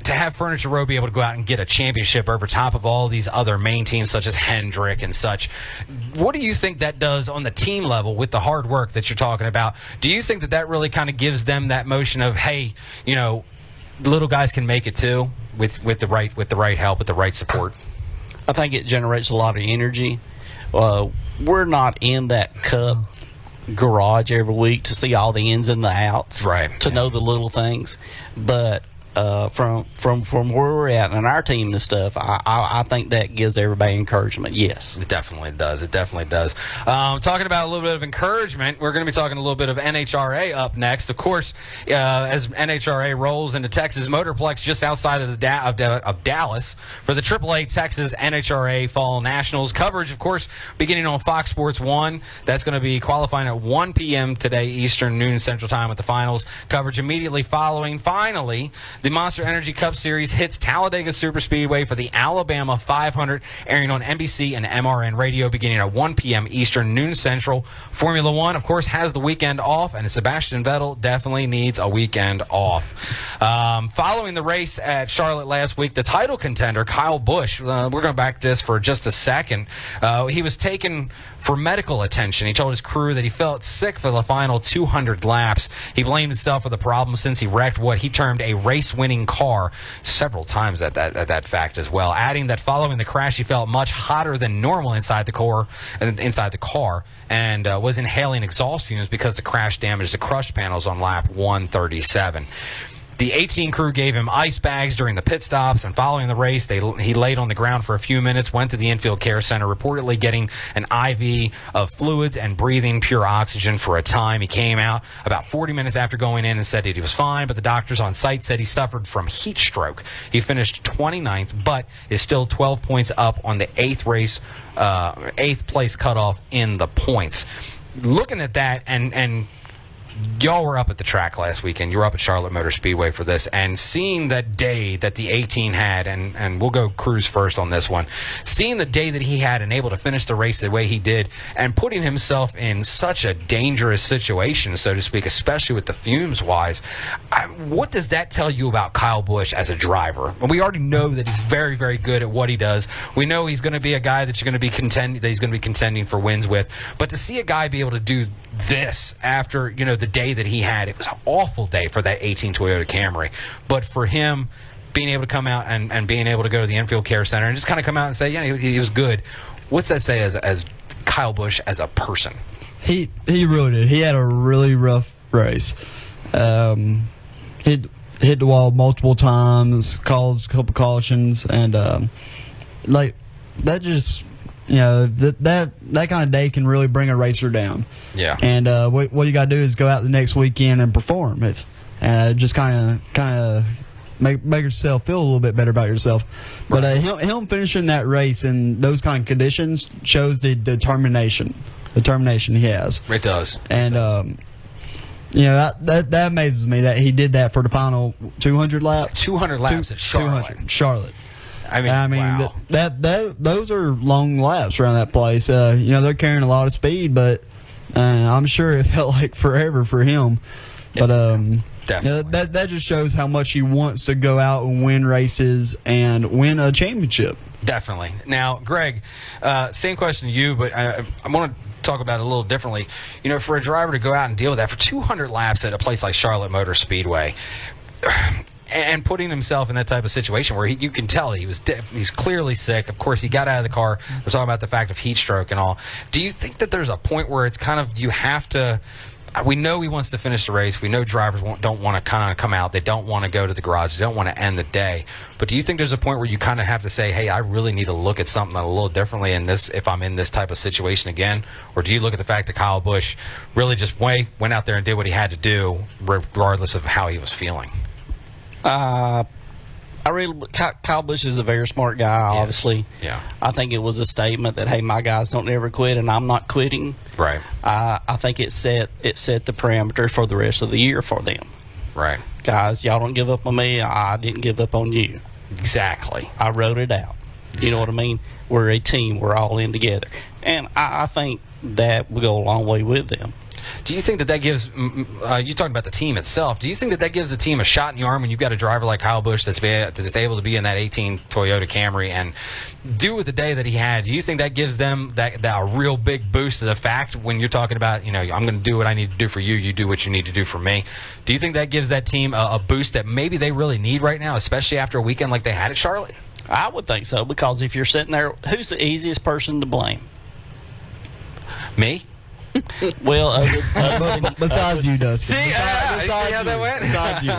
to have Furniture Row be able to go out and get a championship over top of all these other main teams such as Hendrick and such, what do you think that does on the team level with the hard work that you're talking about? Do you think that really kind of gives them that motion of, hey, the little guys can make it too with the right help, with the right support? I think it generates a lot of energy. We're not in that cup garage every week to see all the ins and the outs, right? To know the little things, but from where we're at and our team and stuff, I think that gives everybody encouragement. Yes, it definitely does. It definitely does. Talking about a little bit of encouragement, we're going to be talking a little bit of NHRA up next. Of course, as NHRA rolls into Texas Motorplex just outside of Dallas for the AAA Texas NHRA Fall Nationals. Coverage, of course, beginning on Fox Sports 1. That's going to be qualifying at 1 p.m. today, Eastern, noon Central Time with the finals. Coverage immediately following. Finally, the Monster Energy Cup Series hits Talladega Superspeedway for the Alabama 500, airing on NBC and MRN Radio beginning at 1 p.m. Eastern, noon Central. Formula One, of course, has the weekend off, and Sebastian Vettel definitely needs a weekend off. Following the race at Charlotte last week, the title contender, Kyle Busch, we're going back to this for just a second. He was taken for medical attention. He told his crew that he felt sick for the final 200 laps. He blamed himself for the problem since he wrecked what he termed a race-winning car several times at that fact as well, adding that following the crash he felt much hotter than normal inside the car and was inhaling exhaust fumes because the crash damaged the crush panels on lap 137. The 18 crew gave him ice bags during the pit stops, and following the race, he laid on the ground for a few minutes, went to the infield care center, reportedly getting an IV of fluids and breathing pure oxygen for a time. He came out about 40 minutes after going in and said that he was fine, but the doctors on site said he suffered from heat stroke. He finished 29th, but is still 12 points up on the eighth place cutoff in the points. Looking at that, and y'all were up at the track last weekend. You were up at Charlotte Motor Speedway for this, and seeing that day that the 18 had, and we'll go Cruz first on this one, seeing the day that he had and able to finish the race the way he did, and putting himself in such a dangerous situation, so to speak, especially with the fumes wise, what does that tell you about Kyle Busch as a driver? We already know that he's very, very good at what he does. We know he's going to be a guy that you're going to be contending for wins with, but to see a guy be able to do this after the day that he had, it was an awful day for that 18 Toyota Camry, but for him being able to come out and being able to go to the infield care center and just kind of come out and say, he was good. What's that say as Kyle Busch as a person? He really did. He had a really rough race. Hit the wall multiple times, caused a couple cautions, and that just that kind of day can really bring a racer down. Yeah. And what you got to do is go out the next weekend and perform. Just kind of make yourself feel a little bit better about yourself. But him finishing that race in those kind of conditions shows the determination he has. It does. And that amazes me that he did that for the final 200 laps. 200 laps at Charlotte. Charlotte. I mean, wow. Those are long laps around that place. They're carrying a lot of speed, but I'm sure it felt like forever for him. But definitely. That just shows how much he wants to go out and win races and win a championship. Definitely. Now, Greg, same question to you, but I want to talk about it a little differently. You know, for a driver to go out and deal with that for 200 laps at a place like Charlotte Motor Speedway, and putting himself in that type of situation where you can tell he's clearly sick. Of course, he got out of the car. We're talking about the fact of heat stroke and all. Do you think that there's a point where it's kind of you have to? We know he wants to finish the race. We know drivers don't want to kind of come out. They don't want to go to the garage. They don't want to end the day. But do you think there's a point where you kind of have to say, hey, I really need to look at something a little differently in this if I'm in this type of situation again? Or do you look at the fact that Kyle Busch really just went out there and did what he had to do regardless of how he was feeling? Kyle Busch is a very smart guy, obviously. Yeah. I think it was a statement that, hey, my guys don't ever quit and I'm not quitting. Right. I think it set the parameter for the rest of the year for them. Right. Guys, y'all don't give up on me. I didn't give up on you. Exactly. I wrote it out. You know what I mean? We're a team. We're all in together. And I think that will go a long way with them. Do you think that gives you talked about the team itself? Do you think that gives the team a shot in the arm when you've got a driver like Kyle Busch that's able to be in that 18 Toyota Camry and do with the day that he had? Do you think that gives them that a real big boost to the fact when you're talking about, I'm going to do what I need to do for you, you do what you need to do for me? Do you think that gives that team a boost that maybe they really need right now, especially after a weekend like they had at Charlotte? I would think so, because if you're sitting there, who's the easiest person to blame? Me? Well, besides you, Dustin. See, Besides see how that went? Besides you.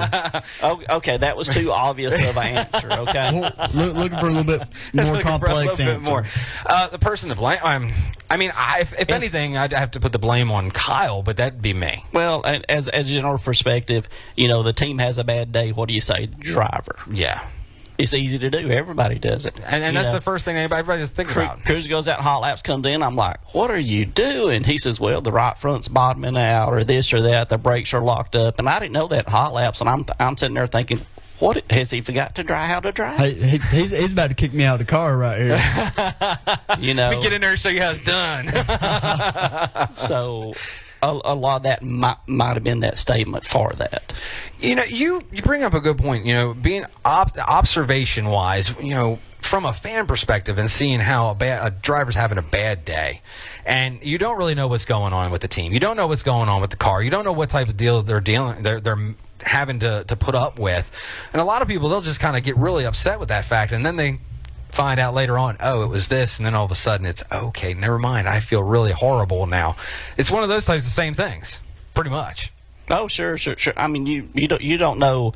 Okay, that was too obvious of an answer. Okay, Looking for a little bit more complex answer. More. The person to blame. If anything, I'd have to put the blame on Kyle, but that'd be me. Well, as a general perspective, the team has a bad day. What do you say, driver? Yeah. It's easy to do. Everybody does it. And that's the first thing everybody just thinks about. Cruz goes out, hot laps comes in. I'm like, what are you doing? He says, well, the right front's bottoming out or this or that. The brakes are locked up. And I didn't know that hot laps. And I'm sitting there thinking, what has he forgot to drive? How to drive? Hey, he's about to kick me out of the car right here. We get in there and show you how it's done. So a lot of that might have been that statement for that. You bring up a good point. Being observation wise, from a fan perspective and seeing how a driver's having a bad day, and you don't really know what's going on with the team. You don't know what's going on with the car. You don't know what type of deal they're having to put up with, and a lot of people, they'll just kind of get really upset with that fact, and then they find out later on, it was this, and then all of a sudden it's okay, never mind, I feel really horrible now. It's one of those types of same things, pretty much. Oh, sure. I mean, you don't know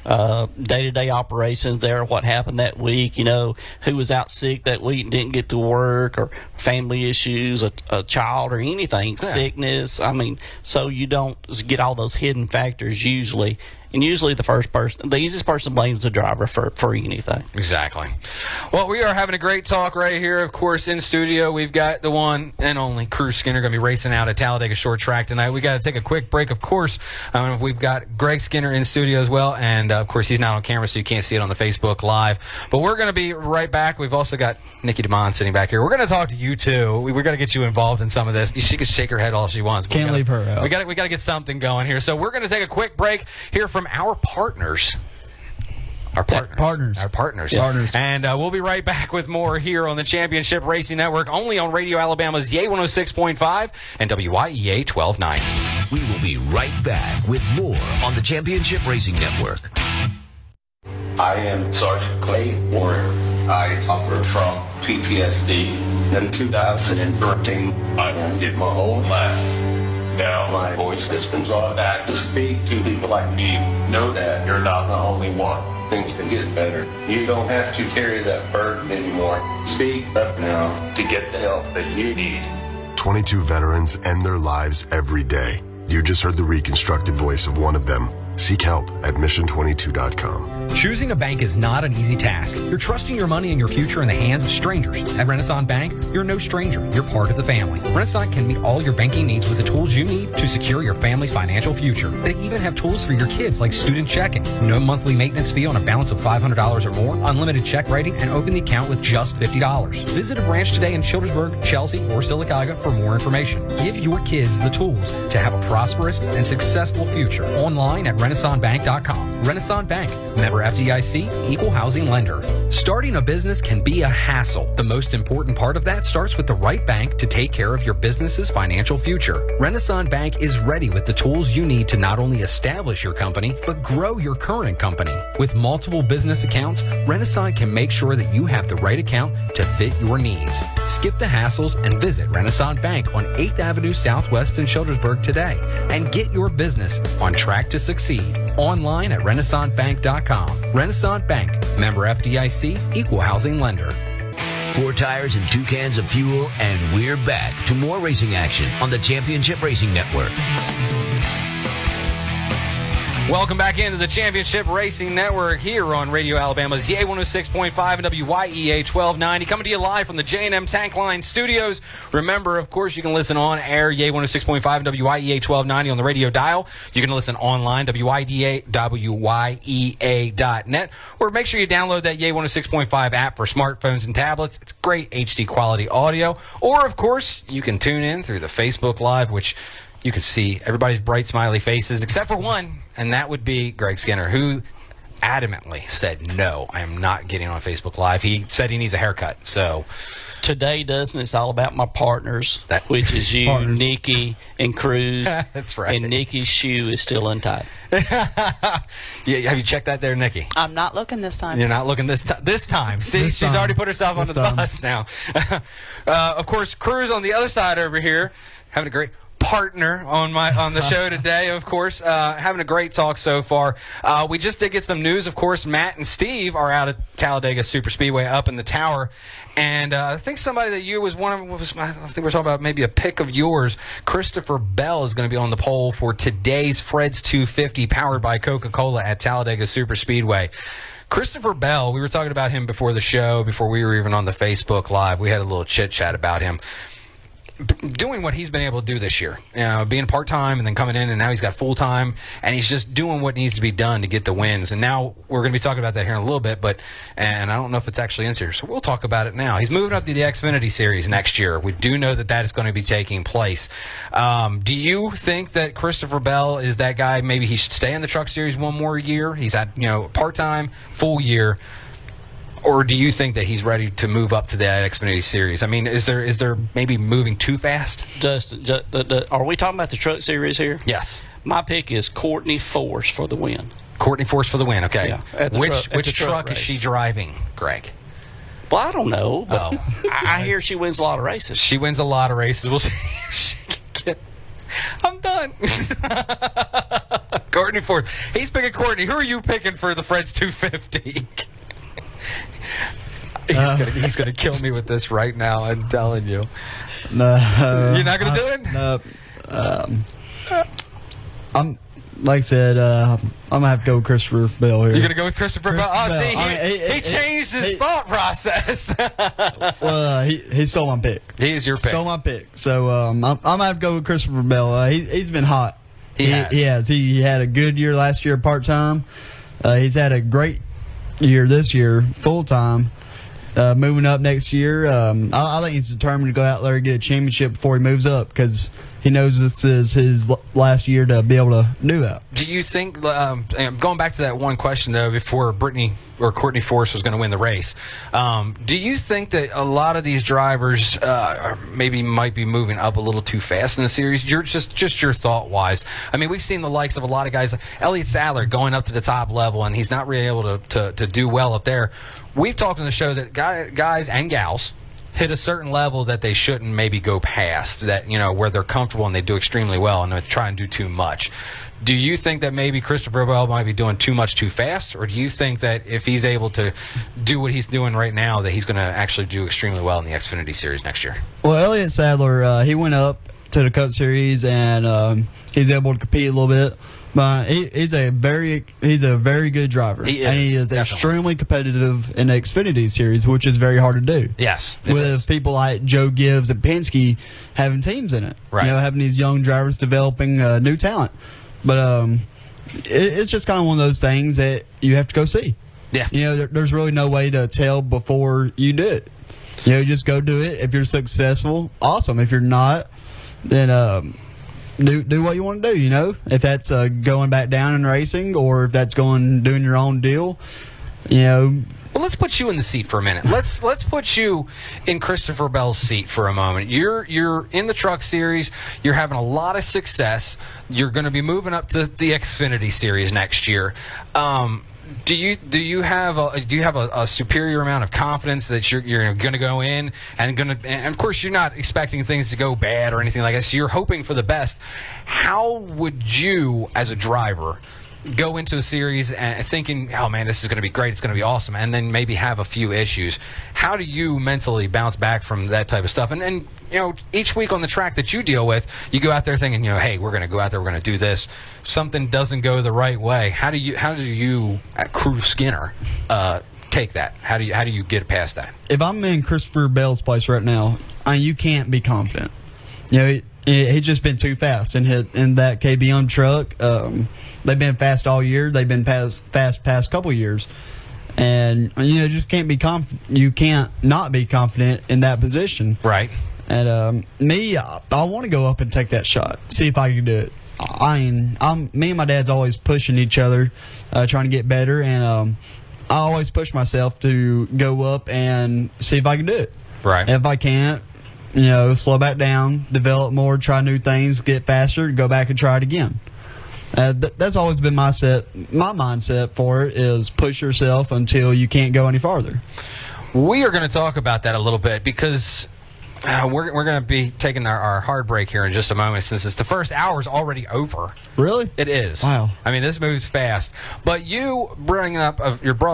day-to-day operations there, what happened that week, who was out sick that week and didn't get to work, or family issues, a child or anything, sickness. I mean, so you don't get all those hidden factors usually. And usually the easiest person blames the driver for anything. Exactly. Well, we are having a great talk right here. Of course, in studio, we've got the one and only Cruz Skinner going to be racing out at Talladega Short Track tonight. We got to take a quick break, of course. We've got Greg Skinner in studio as well. And, of course, he's not on camera, so you can't see it on the Facebook Live. But we're going to be right back. We've also got Nikki DeMond sitting back here. We're going to talk to you, too. We're going to get you involved in some of this. She can shake her head all she wants. Can't leave her out. We got to get something going here. So we're going to take a quick break here from our partners. Our partners. And we'll be right back with more here on the Championship Racing Network, only on Radio Alabama's Yay 106.5 and WYEA 1290. We will be right back with more on the Championship Racing Network. I am Sergeant Clay Warren. I suffer from PTSD. In 2013, I did my whole life. Now my voice has been brought back to speak to people like me. Know that you're not the only one. Things can get better. You don't have to carry that burden anymore. Speak up now to get the help that you need. 22 veterans end their lives every day. You just heard the reconstructed voice of one of them. Seek help at mission22.com. Choosing a bank is not an easy task. You're trusting your money and your future in the hands of strangers. At Renaissance Bank, you're no stranger. You're part of the family. Renaissance can meet all your banking needs with the tools you need to secure your family's financial future. They even have tools for your kids like student checking, no monthly maintenance fee on a balance of $500 or more, unlimited check writing, and open the account with just $50. Visit a branch today in Childersburg, Chelsea, or Sylacauga for more information. Give your kids the tools to have a prosperous and successful future online at RenaissanceBank.com. Renaissance Bank, member FDIC, equal housing lender. Starting a business can be a hassle. The most important part of that starts with the right bank to take care of your business's financial future. Renaissance Bank is ready with the tools you need to not only establish your company, but grow your current company. With multiple business accounts, Renaissance can make sure that you have the right account to fit your needs. Skip the hassles and visit Renaissance Bank on 8th Avenue Southwest in Childersburg today and get your business on track to succeed. Online at renaissancebank.com. Renaissance Bank, member FDIC, equal housing lender. 4 tires and 2 cans of fuel, and we're back to more racing action on the Championship Racing Network. Welcome back into the Championship Racing Network here on Radio Alabama's Yay 106.5 and WYEA 1290. Coming to you live from the J&M Tank Line Studios. Remember, of course, you can listen on air, Yay 106.5 and WYEA 1290 on the radio dial. You can listen online, WYEA.net. Or make sure you download that Yay 106.5 app for smartphones and tablets. It's great HD quality audio. Or, of course, you can tune in through the Facebook Live, which you can see everybody's bright, smiley faces, except for one, and that would be Greg Skinner, who adamantly said, no, I am not getting on Facebook Live. He said he needs a haircut. So Today doesn't. It's all about my partners, which is you, Nikki, and Cruz. That's right. And Nikki's shoe is still untied. Yeah, have you checked that there, Nikki? I'm not looking this time. You're not looking this time. See, This she's time. already put herself This on the time. bus now. Of course, Cruz on the other side over here, having a great partner on the show today, of course, having a great talk so far. We just did get some news. Of course, Matt and Steve are out at Talladega Super Speedway up in the tower, and I think somebody that you was one of was, I think we're talking about maybe a pick of yours. Christopher Bell is going to be on the pole for today's Fred's 250 powered by Coca-Cola at Talladega Super Speedway. Christopher Bell, we were talking about him before the show, before we were even on the Facebook Live. We had a little chit-chat about him doing what he's been able to do this year, being part-time and then coming in, and now he's got full-time, and he's just doing what needs to be done to get the wins. And now we're going to be talking about that here in a little bit, and I don't know if it's actually in here, so we'll talk about it now. He's moving up to the Xfinity Series next year. We do know that is going to be taking place. Do you think that Christopher Bell is that guy? Maybe he should stay in the Truck Series one more year. He's had part-time, full year. Or do you think that he's ready to move up to the Xfinity Series? I mean, is there maybe moving too fast? Justin, are we talking about the Truck Series here? Yes. My pick is Courtney Force for the win. Courtney Force for the win, okay. Yeah, Which truck is she driving, Greg? Well, I don't know, but I hear she wins a lot of races. She wins a lot of races. We'll see if she can get... I'm done. Courtney Force. He's picking Courtney. Who are you picking for the Fred's 250? He's gonna kill me with this right now. I'm telling you. No, You're not gonna do it. No. I'm like I said. I'm gonna have to go with Christopher Bell here. You're gonna go with Christopher Bell. Oh, Bell. see, he changed his thought process. Well, he stole my pick. He's your pick. Stole my pick. So I'm gonna have to go with Christopher Bell. He's been hot. He has. He had a good year last year part time. He's had a great year this year full time. Moving up next year, I think he's determined to go out there and get a championship before he moves up because he knows this is his last year to be able to do that. Do you think, going back to that one question, though, before Courtney Force was going to win the race, do you think that a lot of these drivers might be moving up a little too fast in the series? Just your thought-wise. I mean, we've seen the likes of a lot of guys, Elliott Sadler going up to the top level, and he's not really able to do well up there. We've talked on the show that guys and gals hit a certain level that they shouldn't maybe go past, that where they're comfortable and they do extremely well and they try and do too much. Do you think that maybe Christopher Bell might be doing too much too fast, or do you think that if he's able to do what he's doing right now that he's going to actually do extremely well in the Xfinity Series next year? Well, Elliott Sadler, he went up to the Cup Series and he's able to compete a little bit. But he's a very good driver. He is definitely extremely competitive in the Xfinity Series, which is very hard to do. Yes, with people like Joe Gibbs and Penske having teams in it, right? Having these young drivers developing new talent. But it's just kind of one of those things that you have to go see. Yeah, there's really no way to tell before you do it. Just go do it. If you're successful, awesome. If you're not, then do what you want to do. You know, if that's going back down and racing, or if that's doing your own deal. You know. Well, let's put you in the seat for a minute. Let's put you in Christopher Bell's seat for a moment. You're in the Truck Series. You're having a lot of success. You're going to be moving up to the Xfinity Series next year. Do you have a superior amount of confidence that you're going to go in and of course you're not expecting things to go bad or anything like that. So you're hoping for the best. How would you, as a driver, go into a series and thinking, oh man, this is going to be great, it's going to be awesome, and then maybe have a few issues? How do you mentally bounce back from that type of stuff? And you know, each week on the track that you deal with, you go out there thinking, you know, hey, we're going to go out there, we're going to do this. Something doesn't go the right way. How do you at Cruz Skinner take that? How do you get past that? If I'm in Christopher Bell's place right now, you can't be confident. You know, he's just been too fast in that KBM truck. They've been fast all year. They've been fast past couple years, and you know, just can't be You can't not be confident in that position, right? And me, I want to go up and take that shot, see if I can do it. Me and my dad's always pushing each other, trying to get better, and I always push myself to go up and see if I can do it. Right. If I can't, you know, slow back down, develop more, try new things, get faster, go back and try it again. That's always been my mindset for it, is push yourself until you can't go any farther. We are going to talk about that a little bit because we're going to be taking our hard break here in just a moment, since it's the first hour is already over. Really? It is. Wow. I mean, this moves fast. But you brought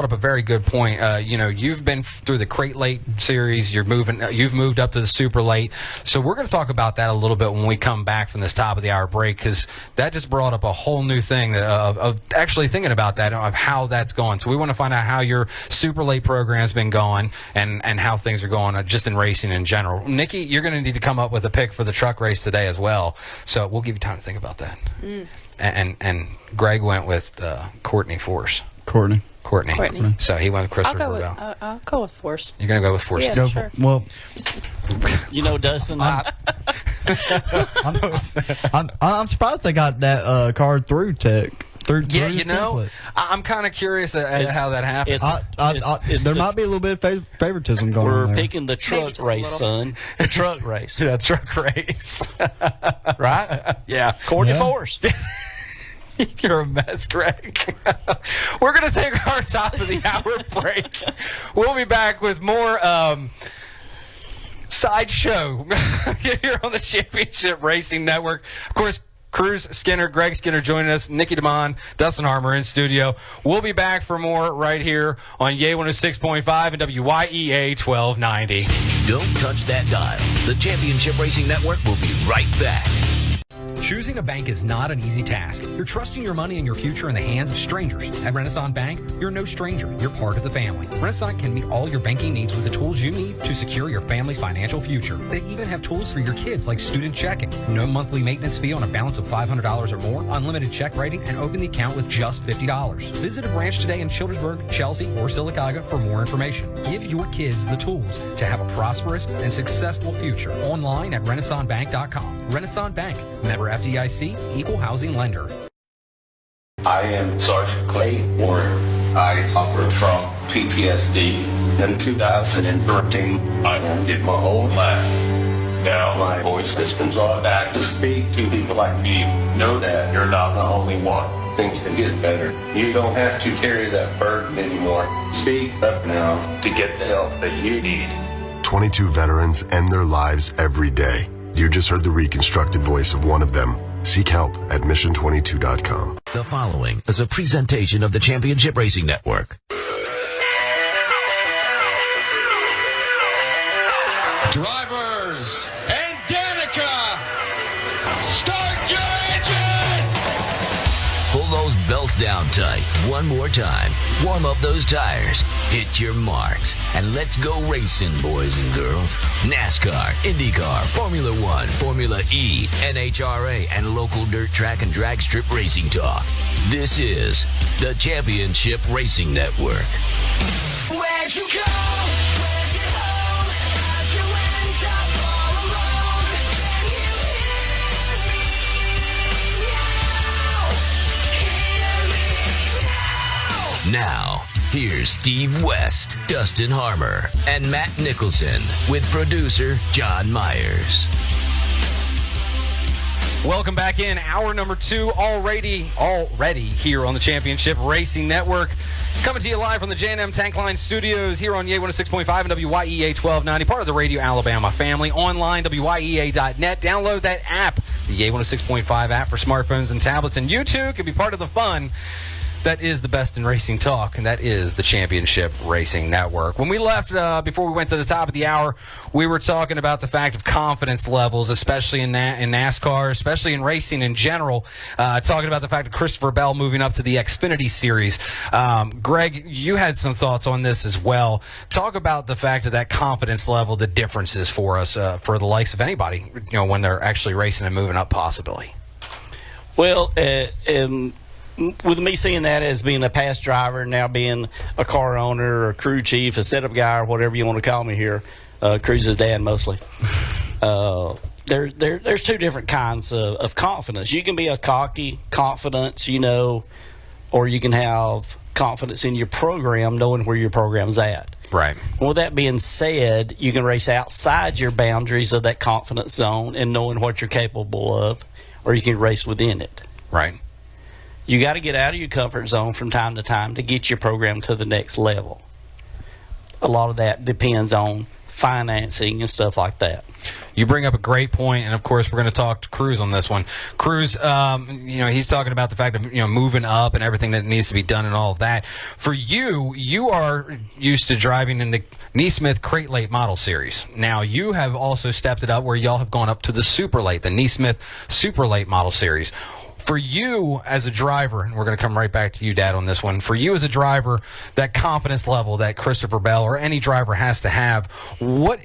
up a very good point. You know, you've been through the Crate Late series. You've moved up to the Super Late. So we're going to talk about that a little bit when we come back from this top of the hour break, because that just brought up a whole new thing of actually thinking about that, of how that's going. So we want to find out how your Super Late program's been going and how things are going just in racing in general. Nikki, you're going to need to come up with a pick for the truck race today as well. So we'll give you time to think about that. And Greg went with Courtney Force. Courtney. So he went with Christopher Bell. I'll go with Force. You're going to go with Force? Yeah, sure. Well, You know, Dustin, I'm surprised they got that car through tech. Yeah, you know, I'm kind of curious at how that happened. There might be a little bit of favoritism going on we're there. picking the truck race, son. The truck race. Yeah, truck race. Right? Yeah. Courtney Force. You're a mess, Greg. We're going to take our top of the hour break. We'll be back with more sideshow here on the Championship Racing Network. Of course, Cruz Skinner, Greg Skinner joining us, Nikki DeMond, Dustin Harmer in studio. We'll be back for more right here on Yay 106.5 and WYEA 1290. Don't touch that dial. The Championship Racing Network will be right back. Choosing a bank is not an easy task. You're trusting your money and your future in the hands of strangers. At Renaissance Bank, you're no stranger. You're part of the family. Renaissance can meet all your banking needs with the tools you need to secure your family's financial future. They even have tools for your kids like student checking. No monthly maintenance fee on a balance of $500 or more, unlimited check writing, and open the account with just $50. Visit a branch today in Childersburg, Chelsea, or Sylacauga for more information. Give your kids the tools to have a prosperous and successful future. Online at RenaissanceBank.com. Renaissance Bank, member FDIC, equal housing lender. I am Sergeant Clay Warren. I suffered from PTSD. In 2013, I ended my whole life. Now my voice has been brought back to speak to people like me. Know that you're not the only one. Things can get better. You don't have to carry that burden anymore. Speak up now to get the help that you need. 22 veterans end their lives every day. You just heard the reconstructed voice of one of them. Seek help at mission22.com. The following is a presentation of the Championship Racing Network. Drivers and Danica, start your engine! Pull those belts down tight. One more time. Warm up those tires. Hit your marks. And let's go racing, boys and girls. NASCAR, Indycar, Formula One, Formula E, NHRA, and local dirt track and drag strip racing talk. This is the Championship Racing Network. Where'd you go? Where's your home? How'd you end up all alone? Can you hear me? Here's Steve West, Dustin Harmer, and Matt Nicholson with producer John Myers. Welcome back in. Hour number 2 already here on the Championship Racing Network. Coming to you live from the J&M Tank Line Studios here on Yay 106.5 and WYEA 1290, part of the Radio Alabama family. Online, WYEA.net. Download that app, the Yay 106.5 app for smartphones and tablets. And you too can be part of the fun that is the best in racing talk, and that is the Championship Racing Network. When we left, before we went to the top of the hour, we were talking about the fact of confidence levels, especially in NASCAR, especially in racing in general, talking about the fact of Christopher Bell moving up to the Xfinity Series. Greg, you had some thoughts on this as well. Talk about the fact of that confidence level, the differences for us, for the likes of anybody, when they're actually racing and moving up possibly. Well, with me seeing that as being a past driver, now being a car owner or a crew chief, a setup guy, or whatever you want to call me here, Cruz's dad mostly. There's two different kinds of confidence. You can be a cocky confidence, or you can have confidence in your program, knowing where your program's at. Right. Well, with that being said, you can race outside your boundaries of that confidence zone and knowing what you're capable of, or you can race within it. Right. You got to get out of your comfort zone from time to time to get your program to the next level. A lot of that depends on financing and stuff like that. You bring up a great point, and of course we're going to talk to Cruz on this one. Cruz, he's talking about the fact of moving up and everything that needs to be done and all of that. For you, you are used to driving in the Neesmith Crate Late Model Series. Now you have also stepped it up where y'all have gone up to the Super Late, the Neesmith Super Late Model Series. For you as a driver, and we're going to come right back to you, Dad, on this one. For you as a driver, that confidence level that Christopher Bell or any driver has to have, how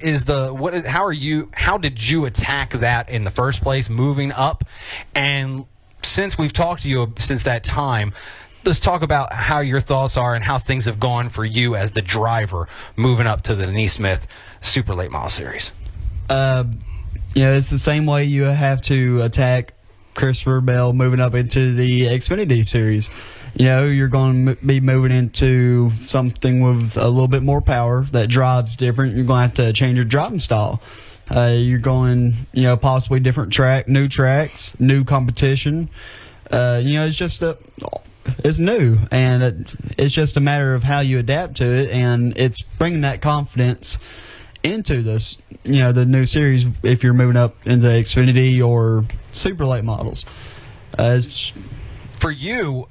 did you attack that in the first place, moving up? And since we've talked to you since that time, let's talk about how your thoughts are and how things have gone for you as the driver moving up to the Neesmith Super Late Model Series. It's the same way you have to attack Christopher Bell moving up into the Xfinity Series. You're going to be moving into something with a little bit more power that drives different. You're going to have to change your driving style. You're going, possibly different new tracks, new competition. It's new, and it's just a matter of how you adapt to it, and it's bringing that confidence into this, the new series if you're moving up into Xfinity or Super Late models. For you,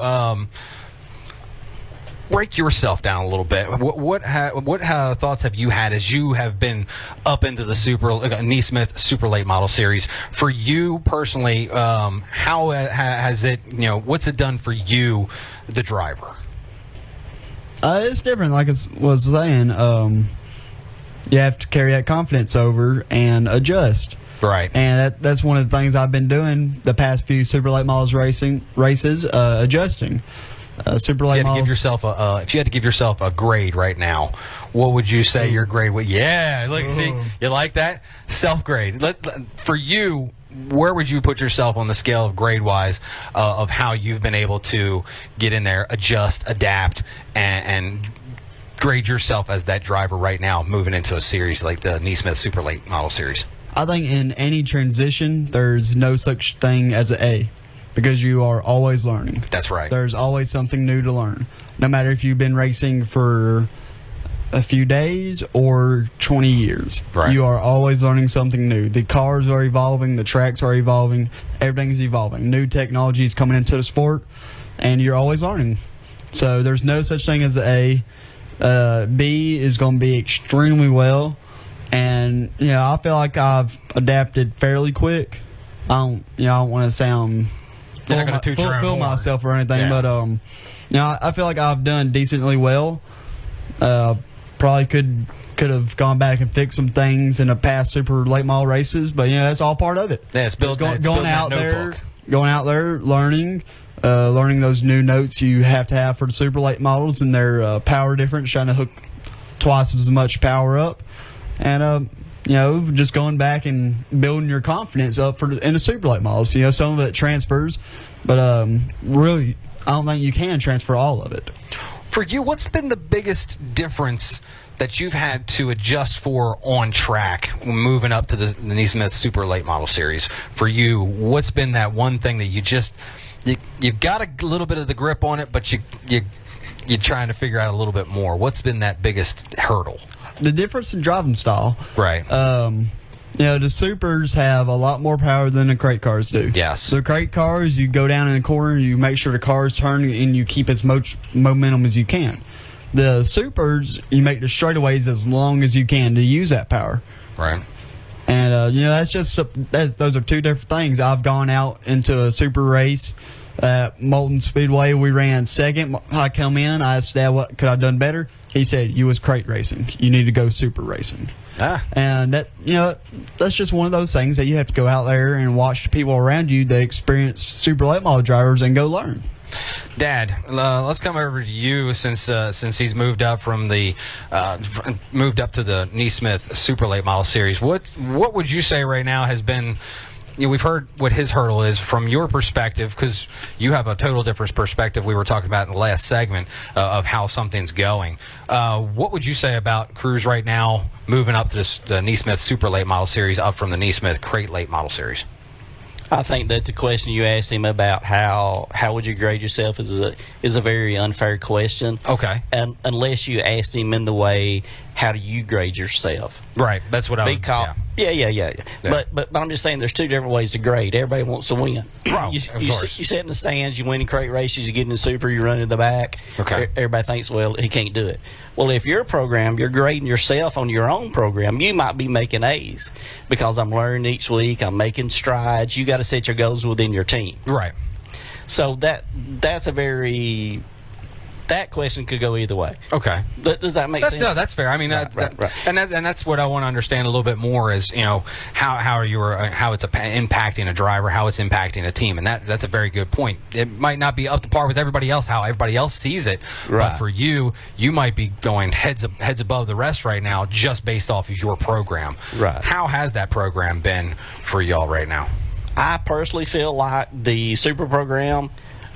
break yourself down a little bit. What thoughts have you had as you have been up into the Neesmith Super Late Model Series? For you personally, how has it, what's it done for you, the driver? It's different, like I was saying. You have to carry that confidence over and adjust. Right. And that's one of the things I've been doing the past few Super Late Models races, adjusting. Super Late Models. If you had to give yourself a grade right now, what would you say your grade would? Yeah, look, see, you like that? Self-grade. For you, where would you put yourself on the scale of grade-wise of how you've been able to get in there, adjust, adapt, and grade yourself as that driver right now moving into a series like the Neesmith Super Late Model Series? I think in any transition, there's no such thing as an A, because you are always learning. That's right. There's always something new to learn. No matter if you've been racing for a few days or 20 years. Right. You are always learning something new. The cars are evolving, the tracks are evolving, everything's evolving. New technology is coming into the sport, and you're always learning. So there's no such thing as an A. B is going to be extremely well. And, I feel like I've adapted fairly quick. I don't want to sound fulfill myself or anything, but I feel like I've done decently well. Probably could have gone back and fixed some things in the past Super Late Model races, but that's all part of it. Yeah, it's going out there, learning those new notes you have to have for the Super Late Models and their power difference, trying to hook twice as much power up. And just going back and building your confidence up in the Super Late models. Some of it transfers, but really, I don't think you can transfer all of it. For you, what's been the biggest difference that you've had to adjust for on track moving up to the Naismith Super Late Model Series? For you, what's been that one thing that you've got a little bit of the grip on it, but you're trying to figure out a little bit more? What's been that biggest hurdle? The difference in driving style. Right. The supers have a lot more power than the crate cars do. Yes. The crate cars, you go down in the corner, you make sure the car's turning, and you keep as much momentum as you can. The supers, you make the straightaways as long as you can to use that power. Right. And those are two different things. I've gone out into a super race at Moulton Speedway. We ran second. I come in, I asked Dad, what could I have done better? He said, you was crate racing. You need to go super racing. And that's just one of those things that you have to go out there and watch the people around you that experience super late model drivers and go learn. Dad, let's come over to you since he's moved up from moved up to the Naismith Super Late Model Series. What would you say right now has been? We've heard what his hurdle is from your perspective, because you have a total different perspective. We were talking about in the last segment of how something's going. What would you say about Cruz right now moving up to the Naismith Super Late Model Series up from the Naismith Crate Late Model Series? I think that the question you asked him about how would you grade yourself is a very unfair question. Okay. And unless you asked him in the way, how do you grade yourself? Right. That's what I would. Yeah. But I'm just saying there's two different ways to grade. Everybody wants to win. Oh, You of course. sit in the stands, you win in crate races, you get in the super, you run in the back. Okay. Everybody thinks, well, he can't do it. Well, if your program, you're grading yourself on your own program, you might be making A's because I'm learning each week, I'm making strides. You got to set your goals within your team. Right. So that's that question could go either way. Okay. Does that make sense? No, that's fair. I mean, Right. And that's what I want to understand a little bit more is, how it's impacting a driver, how it's impacting a team, and that's a very good point. It might not be up to par with everybody else, how everybody else sees it, Right. but for you might be going heads above the rest right now just based off of your program. Right. How has that program been for y'all right now? I personally feel like the super program,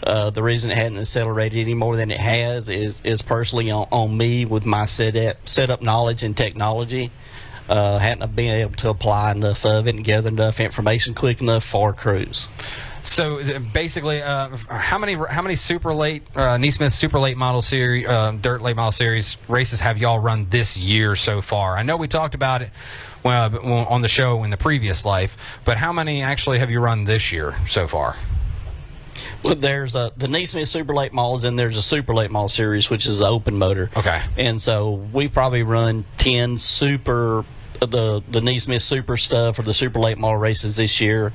the reason it hadn't accelerated any more than it has is personally on me with my setup knowledge and technology. Hadn't been able to apply enough of it and gather enough information quick enough for Cruz. So basically, how many super late Naismith Super Late Model Series, Dirt Late Model Series races have y'all run this year so far? I know we talked about it on the show in the previous life, but how many actually have you run this year so far? Well, there's the Naismith Super Late Models, and there's a Super Late Model Series, which is an open motor. Okay. And so we've probably run 10 super, the Naismith Super stuff or the Super Late Model races this year.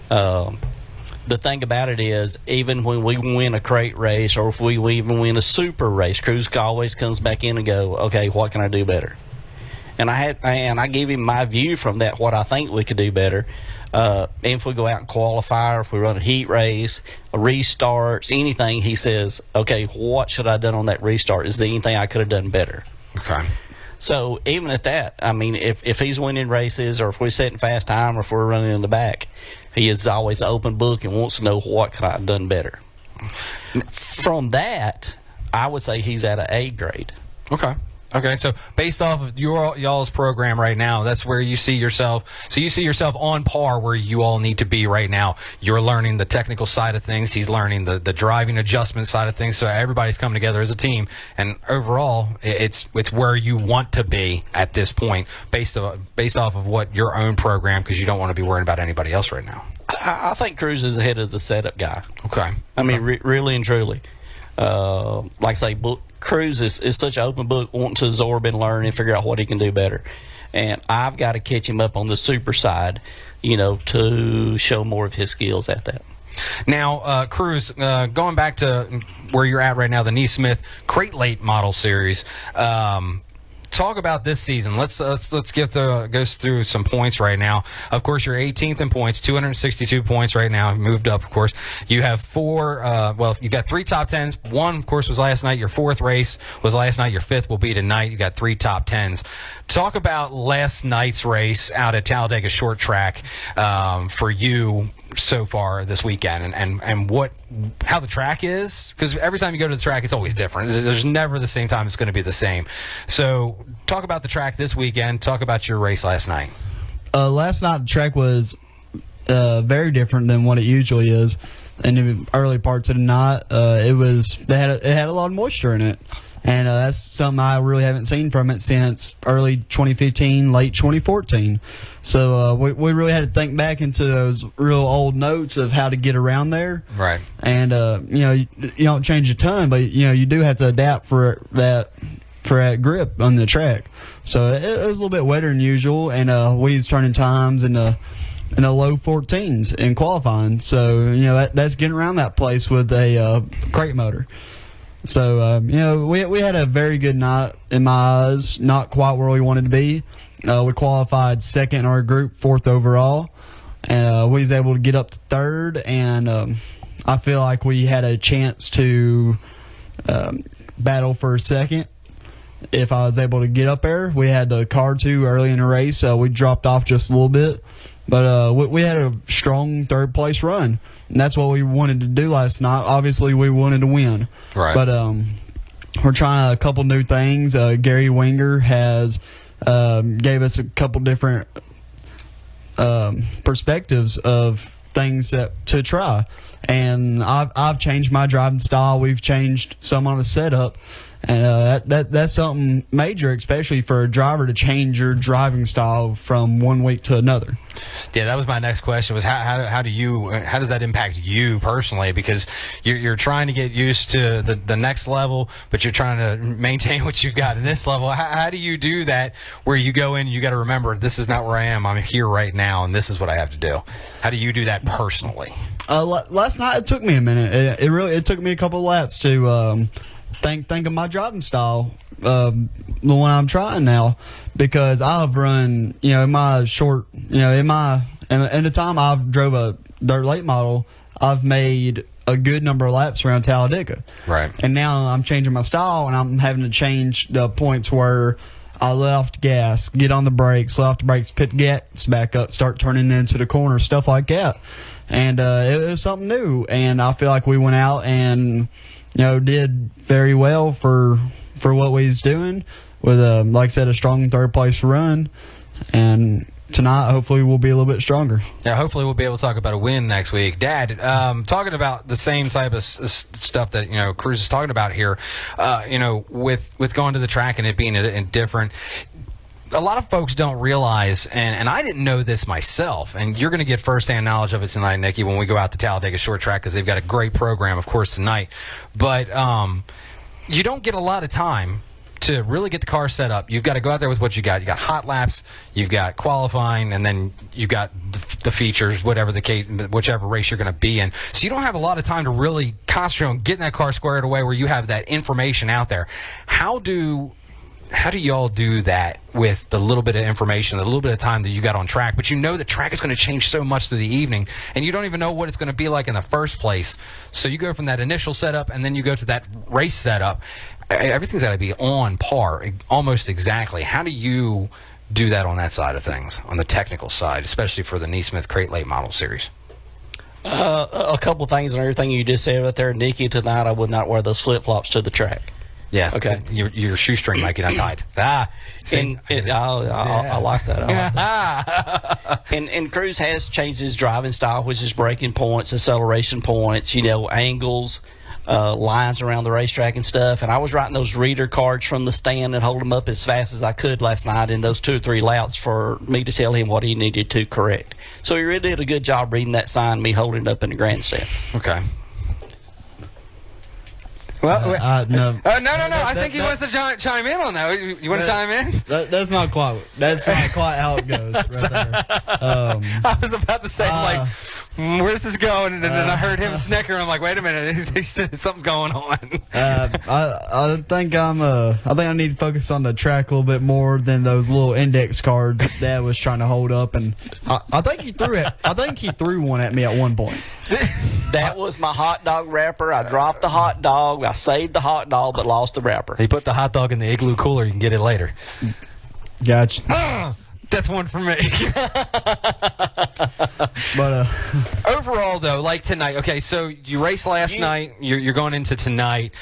The thing about it is, even when we win a crate race or if we even win a super race, Cruz always comes back in and go, okay, what can I do better? And I give him my view from that, what I think we could do better. And if we go out and qualify, or if we run a heat race, a restarts, anything, he says, okay, what should I have done on that restart? Is there anything I could have done better? Okay. So even at that, I mean, if he's winning races or if we're setting fast time or if we're running in the back, he is always an open book and wants to know what could I have done better. From that, I would say he's at an A grade. Okay, so based off of y'all's program right now, that's where you see yourself. So you see yourself on par where you all need to be right now. You're learning the technical side of things. He's learning the driving adjustment side of things. So everybody's coming together as a team. And overall, it's where you want to be at this point based off of what your own program, because you don't want to be worrying about anybody else right now. I think Cruz is ahead of the setup guy. Okay. I mean, really and truly. Like I say, Cruz is such an open book, wanting to absorb and learn and figure out what he can do better. And I've got to catch him up on the super side, to show more of his skills at that. Now, Cruz, going back to where you're at right now, the Naismith Crate Late Model Series. Talk about this season. Let's go through some points right now. Of course, you're 18th in points, 262 points right now. Moved up, of course. You have you got 3 top 10s. One, of course, was last night. Your 4th race was last night. Your 5th will be tonight. You got 3 top 10s. Talk about last night's race out at Talladega Short Track for you. so far this weekend, and how the track is? Because every time you go to the track, it's always different. There's never the same time it's going to be the same. So talk about the track this weekend. Talk about your race last night. Last night the track was very different than what it usually is. In the early parts of the night, it had a lot of moisture in it, and that's something I really haven't seen from it since early 2015, late 2014. So we really had to think back into those real old notes of how to get around there. Right. And you don't change a ton, but you do have to adapt for that grip on the track. So it was a little bit wetter than usual, and we was turning times in the low 14s in qualifying. So that's getting around that place with a crate motor. So we had a very good night in my eyes. Not quite where we wanted to be. We qualified second in our group, fourth overall, and we was able to get up to third. And I feel like we had a chance to battle for second. If I was able to get up there, we had the car too early in the race. We dropped off just a little bit, but we had a strong third place run, and that's what we wanted to do last night. Obviously, we wanted to win, right? But we're trying a couple new things. Gary Winger has gave us a couple different perspectives of things to try, and I've changed my driving style. We've changed some on the setup. And that's something major, especially for a driver to change your driving style from one week to another. Yeah, that was my next question. Was how does that impact you personally? Because you're trying to get used to the next level, but you're trying to maintain what you've got in this level. How do you do that? Where you go in, you got to remember this is not where I am. I'm here right now, and this is what I have to do. How do you do that personally? Last night it took me a minute. It took me a couple of laps to. Think of my driving style, the one I'm trying now, because I've run, in my short, in the time I've drove a dirt late model, I've made a good number of laps around Talladega. Right. And now I'm changing my style, and I'm having to change the points where I let off the gas, get on the brakes, let off the brakes, put the gas back up, start turning into the corner, stuff like that. And it was something new, and I feel like we went out and did very well for what we was doing with like I said, a strong third place run. And tonight, hopefully, we'll be a little bit stronger. Yeah, hopefully we'll be able to talk about a win next week. Dad, talking about the same type of stuff that Cruz is talking about here. With going to the track and it being different. A lot of folks don't realize, and I didn't know this myself, and you're going to get firsthand knowledge of it tonight, Nikki, when we go out to Talladega Short Track, because they've got a great program, of course, tonight. But you don't get a lot of time to really get the car set up. You've got to go out there with what you got. You got hot laps, you've got qualifying, and then you've got the features, whatever the case, whichever race you're going to be in. So you don't have a lot of time to really concentrate on getting that car squared away where you have that information out there. How do y'all do that with the little bit of information, the little bit of time that you got on track, but the track is going to change so much through the evening, and you don't even know what it's going to be like in the first place. So you go from that initial setup, and then you go to that race setup. Everything's got to be on par, almost exactly. How do you do that on that side of things, on the technical side, especially for the Neesmith Crate Late Model Series? A couple things on everything you just said right there, Nikki. Tonight, I would not wear those flip-flops to the track. Yeah. Okay. Your shoestring might get untied. I like that. And Cruz has changed his driving style, which is braking points, acceleration points, angles, lines around the racetrack and stuff. And I was writing those reader cards from the stand and holding them up as fast as I could last night in those 2 or 3 laps for me to tell him what he needed to correct. So he really did a good job reading that sign, me holding it up in the grandstand. Okay. Well, no. No. I think he wants to chime in on that. You want to chime in? That's not quite how it goes. Right there. I was about to say, where's this going? And then I heard him snicker. I'm like, wait a minute, something's going on. I think I need to focus on the track a little bit more than those little index cards Dad was trying to hold up, and I think he threw it. I think he threw one at me at one point. That was my hot dog wrapper. I dropped the hot dog. I saved the hot dog, but lost the wrapper. He put the hot dog in the igloo cooler. You can get it later. Gotcha. That's one for me. But Overall, though, like tonight, okay, so you raced last night, you're going into tonight.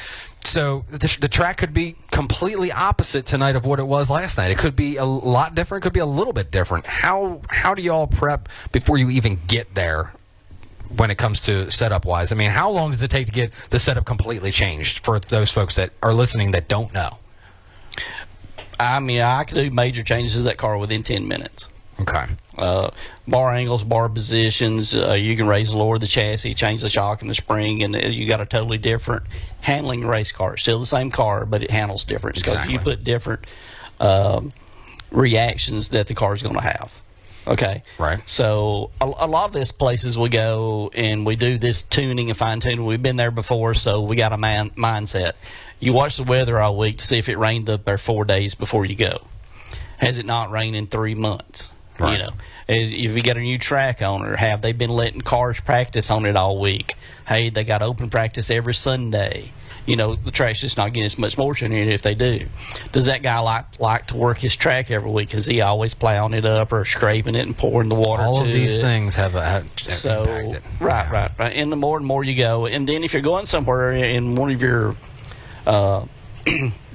So the track could be completely opposite tonight of what it was last night. It could be a lot different, could be a little bit different. How do you all prep before you even get there when it comes to setup-wise? I mean, how long does it take to get the setup completely changed for those folks that are listening that don't know? I mean, I could do major changes to that car within 10 minutes. Okay. Bar angles, bar positions, you can raise and lower the chassis, change the shock and the spring, and you got a totally different handling race car. Still the same car, but it handles different. Because you put different reactions that the car is going to have. Okay. Right. So a lot of these places we go and we do this tuning and fine tuning. We've been there before, so we got a mindset. You watch the weather all week to see if it rained up there 4 days before you go. Has it not rained in 3 months? Right. You know, if you got a new track on it, or have they been letting cars practice on it all week? Hey, they got open practice every Sunday. You know, the track's just not getting as much moisture in it if they do. Does that guy like to work his track every week? Is he always plowing it up or scraping it and pouring the water All to of these it? things have So, impacted. right. And the more and more you go, and then if you're going somewhere and one of your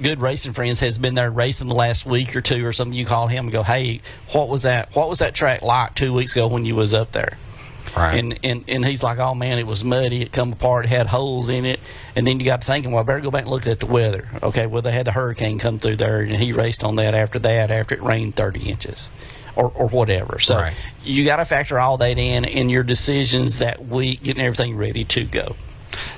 good racing friends has been there racing the last week or two or something, you call him and go, hey, what was that track like 2 weeks ago when you was up there? Right. And he's like, oh man, it was muddy, it come apart, it had holes in it. And then you got to thinking, well, I better go back and look at the weather. Okay, well, they had the hurricane come through there, and he raced on that after it rained 30 inches or whatever. So Right. you got to factor all that in your decisions that week, getting everything ready to go.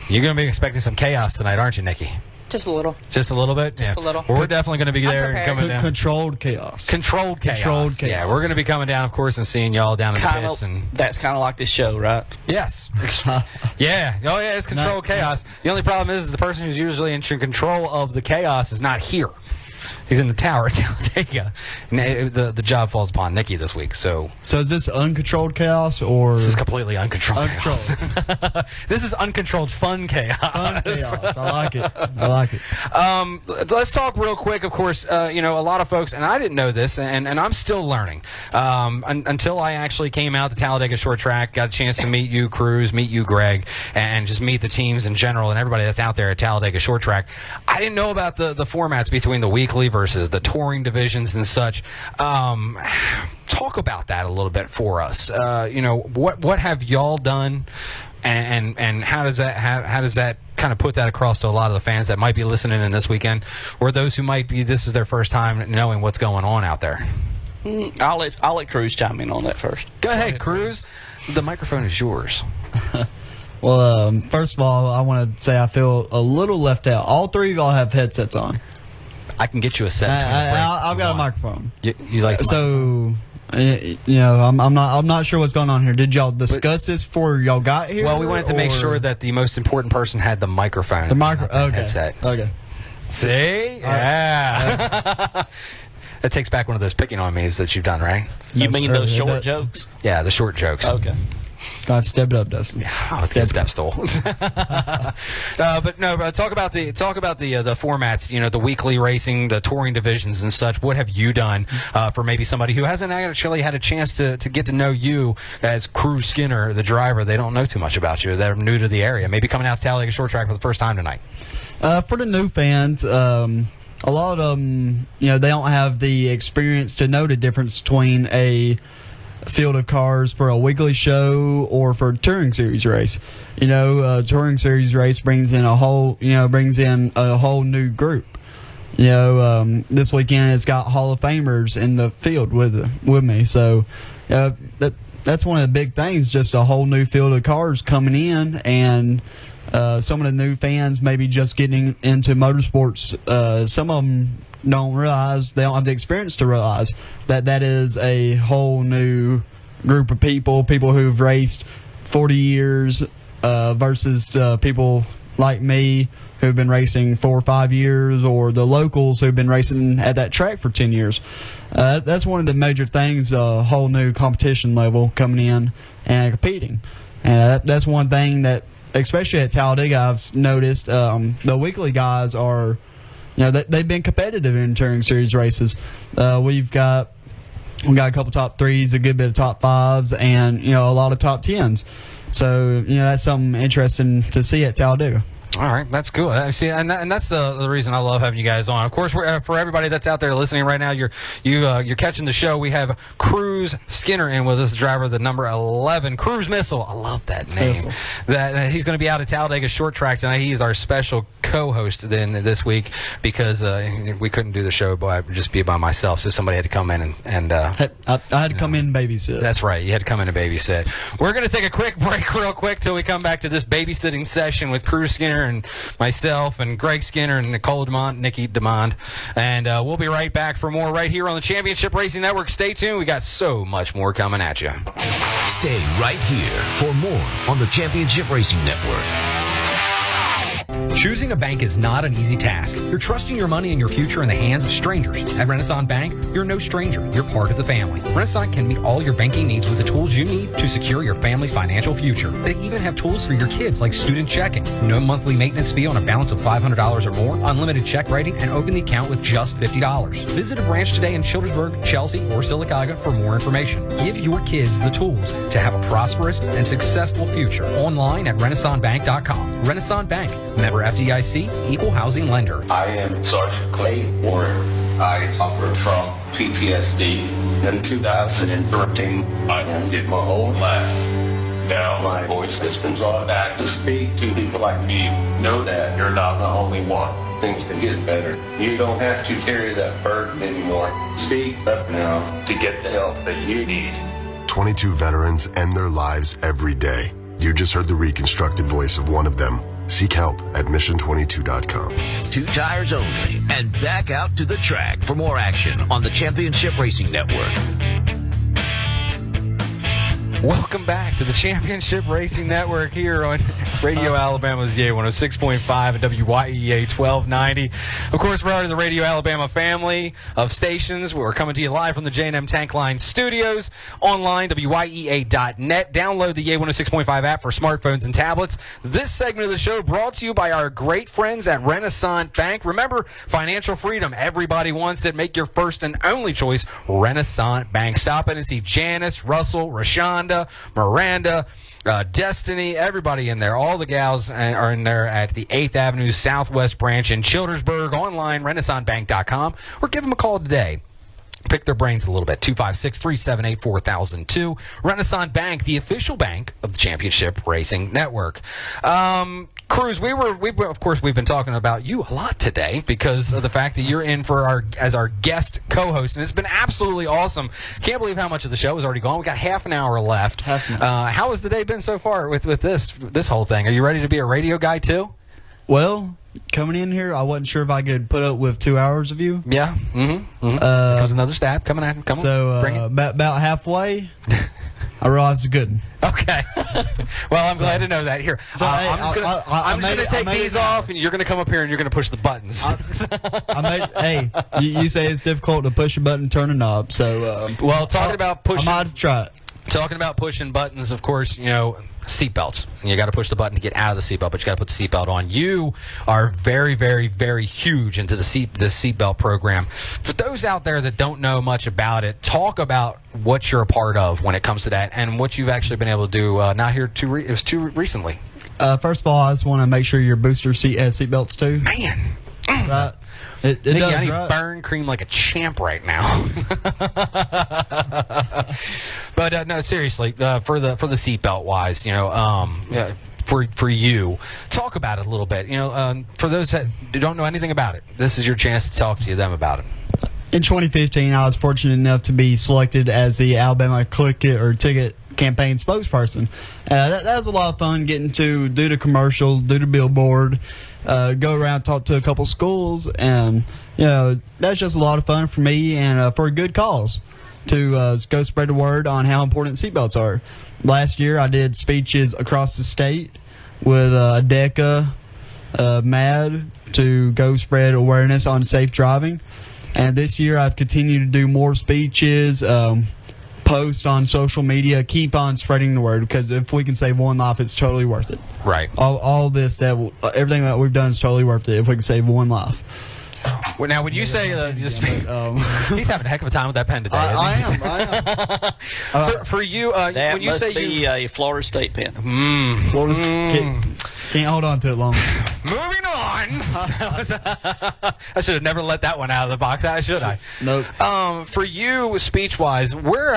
You're going to be expecting some chaos tonight, aren't you, Nikki? Just a little. Just a little bit? Just a little. Well, we're definitely going to be I'm there and prepared. coming down. controlled chaos. Controlled chaos. Yeah, we're going to be coming down, of course, and seeing y'all down in the pits. That's kind of like this show, right? Yes. Yeah. Oh, yeah, it's controlled chaos. The only problem is the person who's usually in control of the chaos is not here. He's in the tower at Talladega. And the job falls upon Nikki this week. So is this uncontrolled chaos or this is completely uncontrolled chaos. This is uncontrolled fun chaos. fun chaos? I like it. Let's talk real quick. Of course, a lot of folks, and I didn't know this, and I'm still learning. Until I actually came out to Talladega Short Track, got a chance to meet you, Cruz, meet you, Greg, and just meet the teams in general and everybody that's out there at Talladega Short Track. I didn't know about the formats between the weekly versus the touring divisions and such. Talk about that a little bit for us. What have y'all done, and how does that kind of put that across to a lot of the fans that might be listening in this weekend, or those who might be this is their first time knowing what's going on out there? I'll let Cruz chime in on that first. Go ahead, Cruz. The microphone is yours. Well, first of all, I want to say I feel a little left out. All three of y'all have headsets on. I can get you a set. I've got a microphone. You like the so? I'm not sure what's going on here. Did y'all discuss this before y'all got here? Well, we wanted to make sure that the most important person had the microphone. Okay. Headset. Okay. See? Yeah. That takes back one of those picking on me's that you've done, right? You mean those short jokes? Yeah, the short jokes. Okay. God, step it up, Dustin. Step stool. But no, talk about the formats. The weekly racing, the touring divisions, and such. What have you done for maybe somebody who hasn't actually had a chance to get to know you as Cruz Skinner, the driver? They don't know too much about you. They're new to the area. Maybe coming out to Talladega Short Track for the first time tonight. For the new fans, a lot of them, they don't have the experience to know the difference between a field of cars for a weekly show or for a touring series race. Touring series race brings in a whole new group. This weekend it's got Hall of Famers in the field with me. So that's one of the big things, just a whole new field of cars coming in, and some of the new fans maybe just getting into motorsports. Some of them don't realize, they don't have the experience to realize that is a whole new group of people who've raced 40 years versus people like me who've been racing 4 or 5 years, or the locals who've been racing at that track for 10 years. That's one of the major things, a whole new competition level coming in and competing. And that's one thing that, especially at Talladega, I've noticed the weekly guys are, they've been competitive in touring series races. We've got We got a couple top 3s, a good bit of top 5s, and a lot of top 10s. So that's something interesting to see at Talladega. All right, that's cool. See, and that's the reason I love having you guys on. Of course, for everybody that's out there listening right now, you're catching the show. We have Cruz Skinner in with us, driver of the number 11 Cruise Missile. I love that name. Missile. That he's going to be out at Talladega Short Track tonight. He's our special co-host then this week because we couldn't do the show just be by myself, so somebody had to come in and I had to come in and babysit. That's right. You had to come in and babysit. We're going to take a quick break real quick till we come back to this babysitting session with Cruz Skinner and myself and Greg Skinner and Nicole DeMont, Nikki DeMond. And we'll be right back for more right here on the Championship Racing Network. Stay tuned. We got so much more coming at you. Stay right here for more on the Championship Racing Network. Choosing a bank is not an easy task. You're trusting your money and your future in the hands of strangers. At Renaissance Bank, you're no stranger. You're part of the family. Renaissance can meet all your banking needs with the tools you need to secure your family's financial future. They even have tools for your kids like student checking. No monthly maintenance fee on a balance of $500 or more, unlimited check writing, and open the account with just $50. Visit a branch today in Childersburg, Chelsea, or Sylacauga for more information. Give your kids the tools to have a prosperous and successful future. Online at RenaissanceBank.com. Renaissance Bank, member FDIC, equal housing lender. I am Sergeant Clay Warren. I suffered from PTSD. In 2013, I ended my whole life. Now my voice has been brought back to speak to people like me. Know that you're not the only one. Things can get better. You don't have to carry that burden anymore. Speak up now to get the help that you need. 22 veterans end their lives every day. You just heard the reconstructed voice of one of them. Seek help at mission22.com. 2 tires only, and back out to the track for more action on the Championship Racing Network. Welcome back to the Championship Racing Network here on Radio Alabama's Yay 106.5 and WYEA 1290. Of course, we're out of the Radio Alabama family of stations. We're coming to you live from the J&M Tank Line studios, online, WYEA.net. Download the Yay 106.5 app for smartphones and tablets. This segment of the show brought to you by our great friends at Renaissance Bank. Remember, financial freedom, everybody wants it. Make your first and only choice, Renaissance Bank. Stop in and see Janice, Russell, Rashonda, Miranda, Destiny, everybody in there. All the gals are in there at the 8th Avenue Southwest branch in Childersburg. Online, renaissancebank.com, or give them a call today. Pick their brains a little bit. 256-378-4002. Renaissance Bank, the official bank of the Championship Racing Network. Cruz, we've been talking about you a lot today because of the fact that you're in for as our guest co-host, and it's been absolutely awesome. Can't believe how much of the show is already gone. We got half an hour left. How has the day been so far with this whole thing? Are you ready to be a radio guy too? Well, coming in here, I wasn't sure if I could put up with 2 hours of you. Yeah. Here comes another stab coming at him. Come on, bring it. About halfway, I realized I couldn't. Okay. Well, I'm glad to know that. Here, I'm just going to take these off, and you're going to come up here and you're going to push the buttons. You say it's difficult to push a button and turn a knob, so... well, talking about pushing... I might try it. Talking about pushing buttons, of course, seatbelts. You got to push the button to get out of the seatbelt, but you got to put the seatbelt on. You are very, very, very huge into the seatbelt program. For those out there that don't know much about it, talk about what you're a part of when it comes to that, and what you've actually been able to do. Not here too recently. First of all, I just want to make sure your booster seat has seatbelts too. Man, right. It Nikki, does, I need right? burn cream like a champ right now. But no, seriously, for the seatbelt wise, for you, talk about it a little bit. For those that don't know anything about it, this is your chance to talk to them about it. In 2015, I was fortunate enough to be selected as the Alabama Ticket campaign spokesperson. That was a lot of fun getting to do the commercial, do the billboard, go around, talk to a couple schools, and that's just a lot of fun for me and for a good cause to go spread the word on how important seatbelts are. Last year, I did speeches across the state with DECA, MAD, to go spread awareness on safe driving. And this year, I've continued to do more speeches, post on social media, keep on spreading the word, because if we can save one life, it's totally worth it. Right. All this, everything that we've done is totally worth it if we can save one life. Well, now, when you say he's having a heck of a time with that pen today. I am. For you, That when you must say be a Florida State pen. Can't hold on to it long. Moving on. I should have never let that one out of the box, should I? Nope. For you, speech-wise, where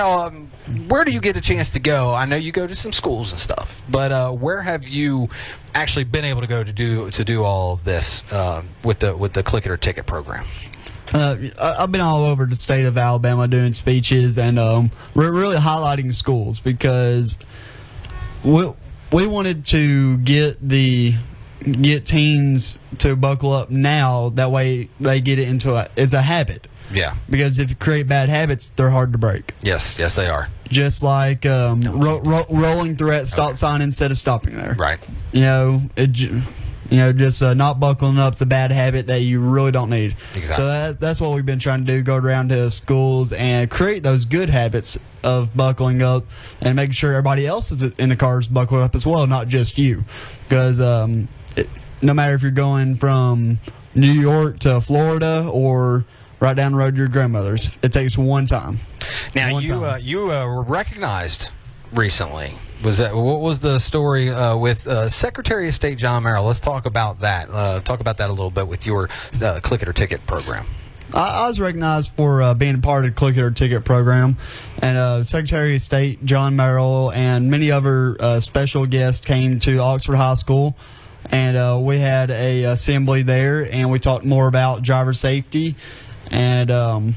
do you get a chance to go? I know you go to some schools and stuff, but where have you actually been able to go to do all of this with the Click It or Ticket program? I've been all over the state of Alabama doing speeches and we're really highlighting schools because we wanted to get teams to buckle up now. That way they get it into it's a habit. Yeah. Because if you create bad habits, they're hard to break. Yes, they are. Just like rolling through that stop sign instead of stopping there. Right. Just not buckling up's a bad habit that you really don't need. Exactly. So that's what we've been trying to do, go around to schools and create those good habits of buckling up and making sure everybody else is in the cars buckled up as well, not just you. Because no matter if you're going from New York to Florida or right down the road to your grandmother's, it takes one time. Now, you were recognized recently. What was the story with Secretary of State John Merrill? Let's talk about that. Talk about that a little bit with your Click It or Ticket program. I was recognized for being a part of the Click It or Ticket program, and Secretary of State John Merrill and many other special guests came to Oxford High School, and we had a assembly there, and we talked more about driver safety, and I'm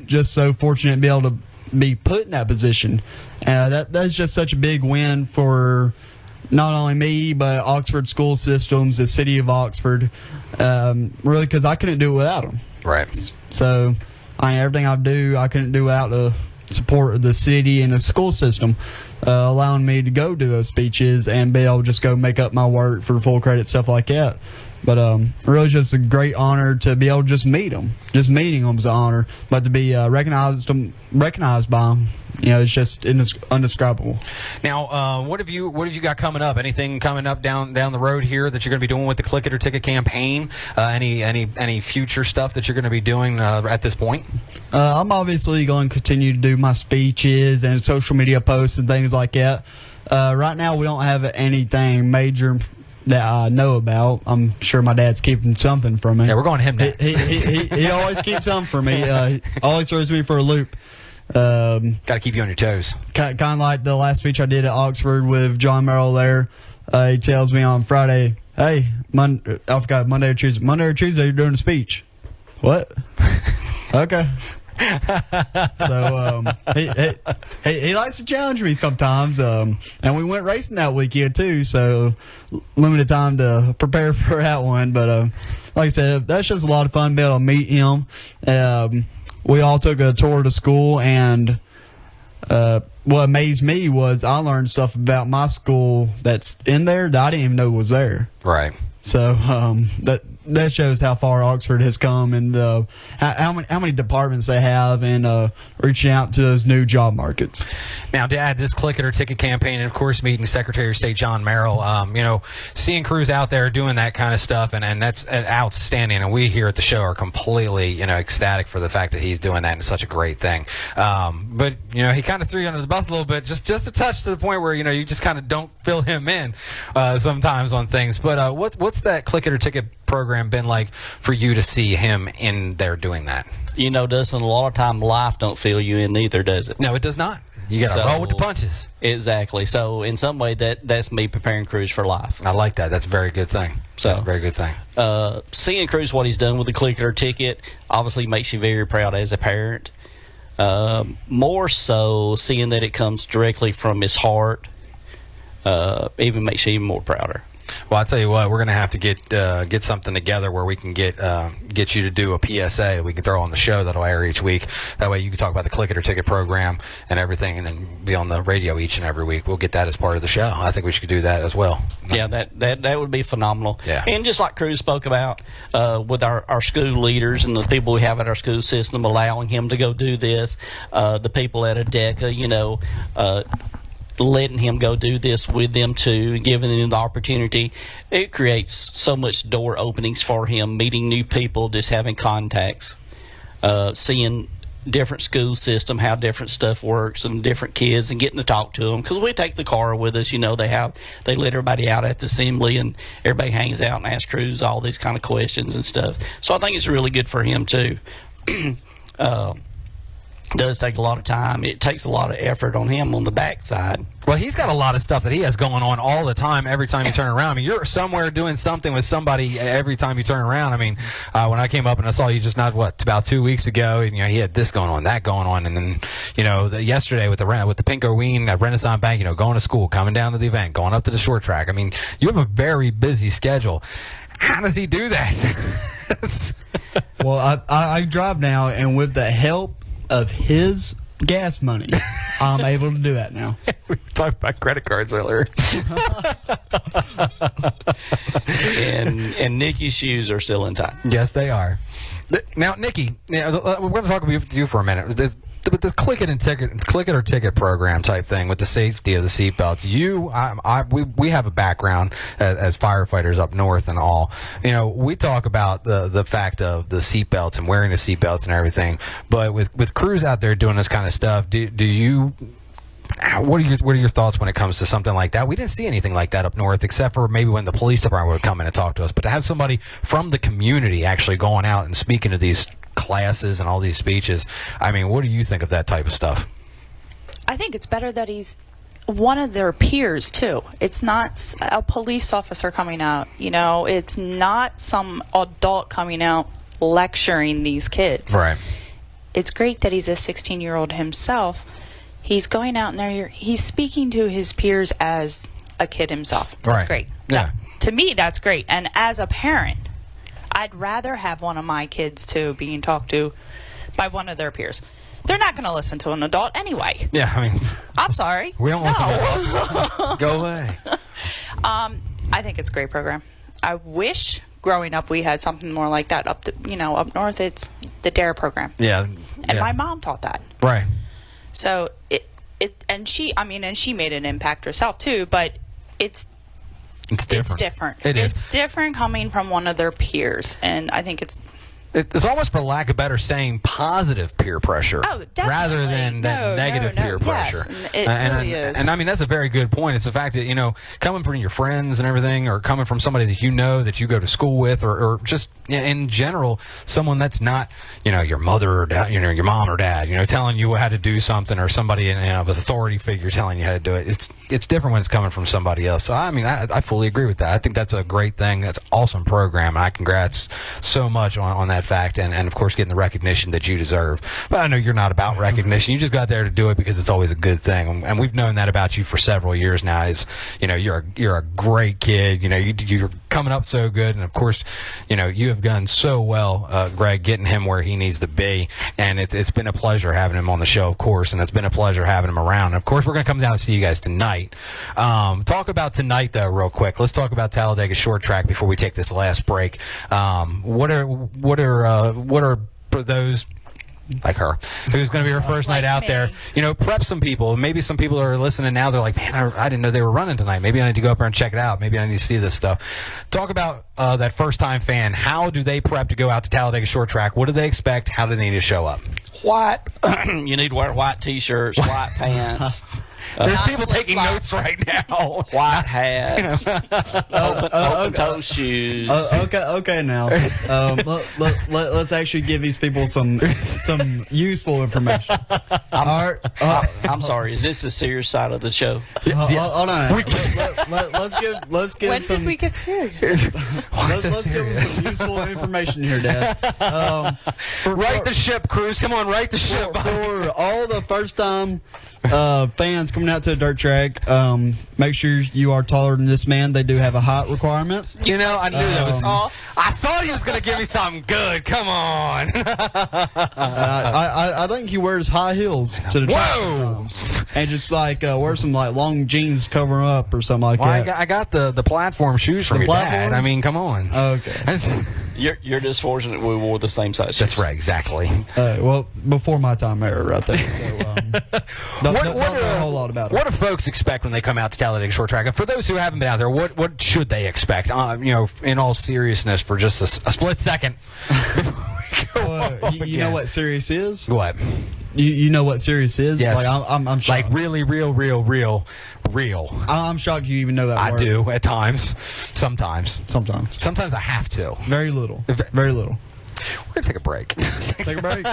just so fortunate to be able to be put in that position. That's just such a big win for not only me, but Oxford school systems, the city of Oxford, really, because I couldn't do it without them. Right. So everything I do, I couldn't do without the support of the city and the school system, allowing me to go do those speeches and be able to just go make up my work for full credit, stuff like that. But really just a great honor to be able to just meet them. Just meeting them is an honor, but to be recognized by them, it's just indescribable. Now, what have you got coming up? Anything coming up down the road here that you're going to be doing with the Click It or Ticket campaign? Any future stuff that you're going to be doing at this point? I'm obviously going to continue to do my speeches and social media posts and things like that. Right now, we don't have anything major that I know about. I'm sure my dad's keeping something from me. Yeah, we're going to him next. He always keeps something from me. Always throws me for a loop. Got to keep you on your toes. Kind of like the last speech I did at Oxford with John Merrill there. He tells me on Friday, hey, I forgot Monday or Tuesday you're doing a speech. What? Okay. So he likes to challenge me sometimes, and we went racing that weekend too, so limited time to prepare for that one, but like I said, that's just a lot of fun being able to meet him. We all took a tour to school, and what amazed me was I learned stuff about my school that's in there that I didn't even know was there. Right. So that shows how far Oxford has come, and how many departments they have, and reaching out to those new job markets. Now, Dad, this Click It or Ticket campaign, and of course meeting Secretary of State John Merrill, seeing crews out there doing that kind of stuff, and that's outstanding. And we here at the show are completely ecstatic for the fact that he's doing that, and it's such a great thing. But he kind of threw you under the bus a little bit, just a touch, to the point where you just kind of don't fill him in sometimes on things. But what's that Click It or Ticket program been like for you to see him in there doing that? Dustin, a lot of time life don't fill you in either, does it? No, it does not. You got to roll with the punches. Exactly. So in some way, that's me preparing Cruz for life. I like that. That's a very good thing. That's a very good thing. Seeing Cruz, what he's done with the Click It or Ticket, obviously makes you very proud as a parent. More so, seeing that it comes directly from his heart, even makes you even more prouder. Well, I'll tell you what, we're going to have to get something together where we can get you to do a PSA we can throw on the show that'll air each week. That way you can talk about the Click It or Ticket program and everything, and then be on the radio each and every week. We'll get that as part of the show. I think we should do that as well. Yeah, that would be phenomenal. Yeah. And just like Cruz spoke about with our school leaders and the people we have at our school system, allowing him to go do this, the people at ADECA, letting him go do this with them too, giving him the opportunity, it creates so much door openings for him, meeting new people, just having contacts, seeing different school system, how different stuff works, and different kids, and getting to talk to them. Because we take the car with us, they let everybody out at the assembly, and everybody hangs out and asks Cruz all these kind of questions and stuff. So I think it's really good for him too. Does take a lot of time. It takes a lot of effort on him on the backside. Well, he's got a lot of stuff that he has going on all the time, every time you turn around. I mean, you're somewhere doing something with somebody every time you turn around. I mean, when I came up and I saw you just about 2 weeks ago, and, he had this going on, that going on, and then, yesterday with the Pinko Ween at Renaissance Bank, going to school, coming down to the event, going up to the short track. I mean, you have a very busy schedule. How does he do that? Well, I drive now, and with the help of his gas money, I'm able to do that now. We talked about credit cards earlier. and Nikki's shoes are still intact. Yes, they are. Now, Nikki, we're going to talk with you for a minute. The click it or ticket program type thing with the safety of the seatbelts. We have a background as firefighters up north and all. We talk about the fact of the seatbelts and wearing the seatbelts and everything. But with crews out there doing this kind of stuff, what are your thoughts when it comes to something like that? We didn't see anything like that up north, except for maybe when the police department would come in and talk to us. But to have somebody from the community actually going out and speaking to these classes and all these speeches, I mean, what do you think of that type of stuff? I think it's better that he's one of their peers too. It's not a police officer coming out, it's not some adult coming out lecturing these kids. Right. It's great that he's a 16-year-old himself. He's going out there, he's speaking to his peers as a kid himself. That's great. Yeah. To me, that's great. And as a parent, I'd rather have one of my kids too being talked to by one of their peers. They're not going to listen to an adult anyway. Yeah, I mean, I'm sorry. We don't listen to adults. Go away. I think it's a great program. I wish growing up we had something more like that up north. It's the DARE program. Yeah. And my mom taught that. Right. So she made an impact herself too, but it's different. It's different. It is. It's different coming from one of their peers, and I think it's almost, for lack of better saying, positive peer pressure, rather than negative peer pressure. Yes, it really is. And I mean, that's a very good point. It's the fact that coming from your friends and everything, or coming from somebody that you go to school with, or just in general, someone that's not your mother or dad, your mom or dad, telling you how to do something, or somebody of authority figure telling you how to do it. It's different when it's coming from somebody else. So I mean, I fully agree with that. I think that's a great thing. That's an awesome program, and I congrats so much on that fact, and of course getting the recognition that you deserve. But I know you're not about recognition. You just got there to do it because it's always a good thing, and we've known that about you for several years now. You're a great kid. You're coming up so good, and of course you have done so well, Greg, getting him where he needs to be, and it's been a pleasure having him on the show, of course, and it's been a pleasure having him around. And of course, we're going to come down and see you guys tonight. Talk about tonight though real quick. Let's talk about Talladega Short Track before we take this last break. What are for those like her, who's going to be her first night out there, prep some people. Maybe some people are listening now, they're like, man, I didn't know they were running tonight. Maybe I need to go up there and check it out. Maybe I need to see this stuff. Talk about that first-time fan. How do they prep to go out to Talladega Short Track? What do they expect? How do they need to show up? White. You need to wear white T-shirts, white pants. There's people taking notes right now. White hats, open-toe shoes. Okay. Now, let's actually give these people some useful information. I'm sorry. Is this the serious side of the show? Hold on. Let's give when some. did we get serious? Let's give them some useful information here, Dad. Right the ship, Cruz. Come on, right the ship. For all the first-time fans coming out to a dirt track, make sure you are taller than this man. They do have a height requirement. I knew that was. I thought he was going to give me something good. Come on. I think he wears high heels to the track. Whoa! And just wear some long jeans covering up or something like that. I got the platform shoes from your dad. I mean, come on. Okay. You're just fortunate we wore the same size. That's right, exactly. Well, before my time era, right there. So, don't know a whole lot about it. What do folks expect when they come out to Talladega Short Track? And for those who haven't been out there, what should they expect? In all seriousness, for just a split second. Before we go on you know what Sirius is? What? You know what Sirius is? Yes. Like, I'm shocked. Like really, real. I'm shocked you even know that I word. do at times. Sometimes I have to. Very little. Very little. We're gonna take a break. Take a break?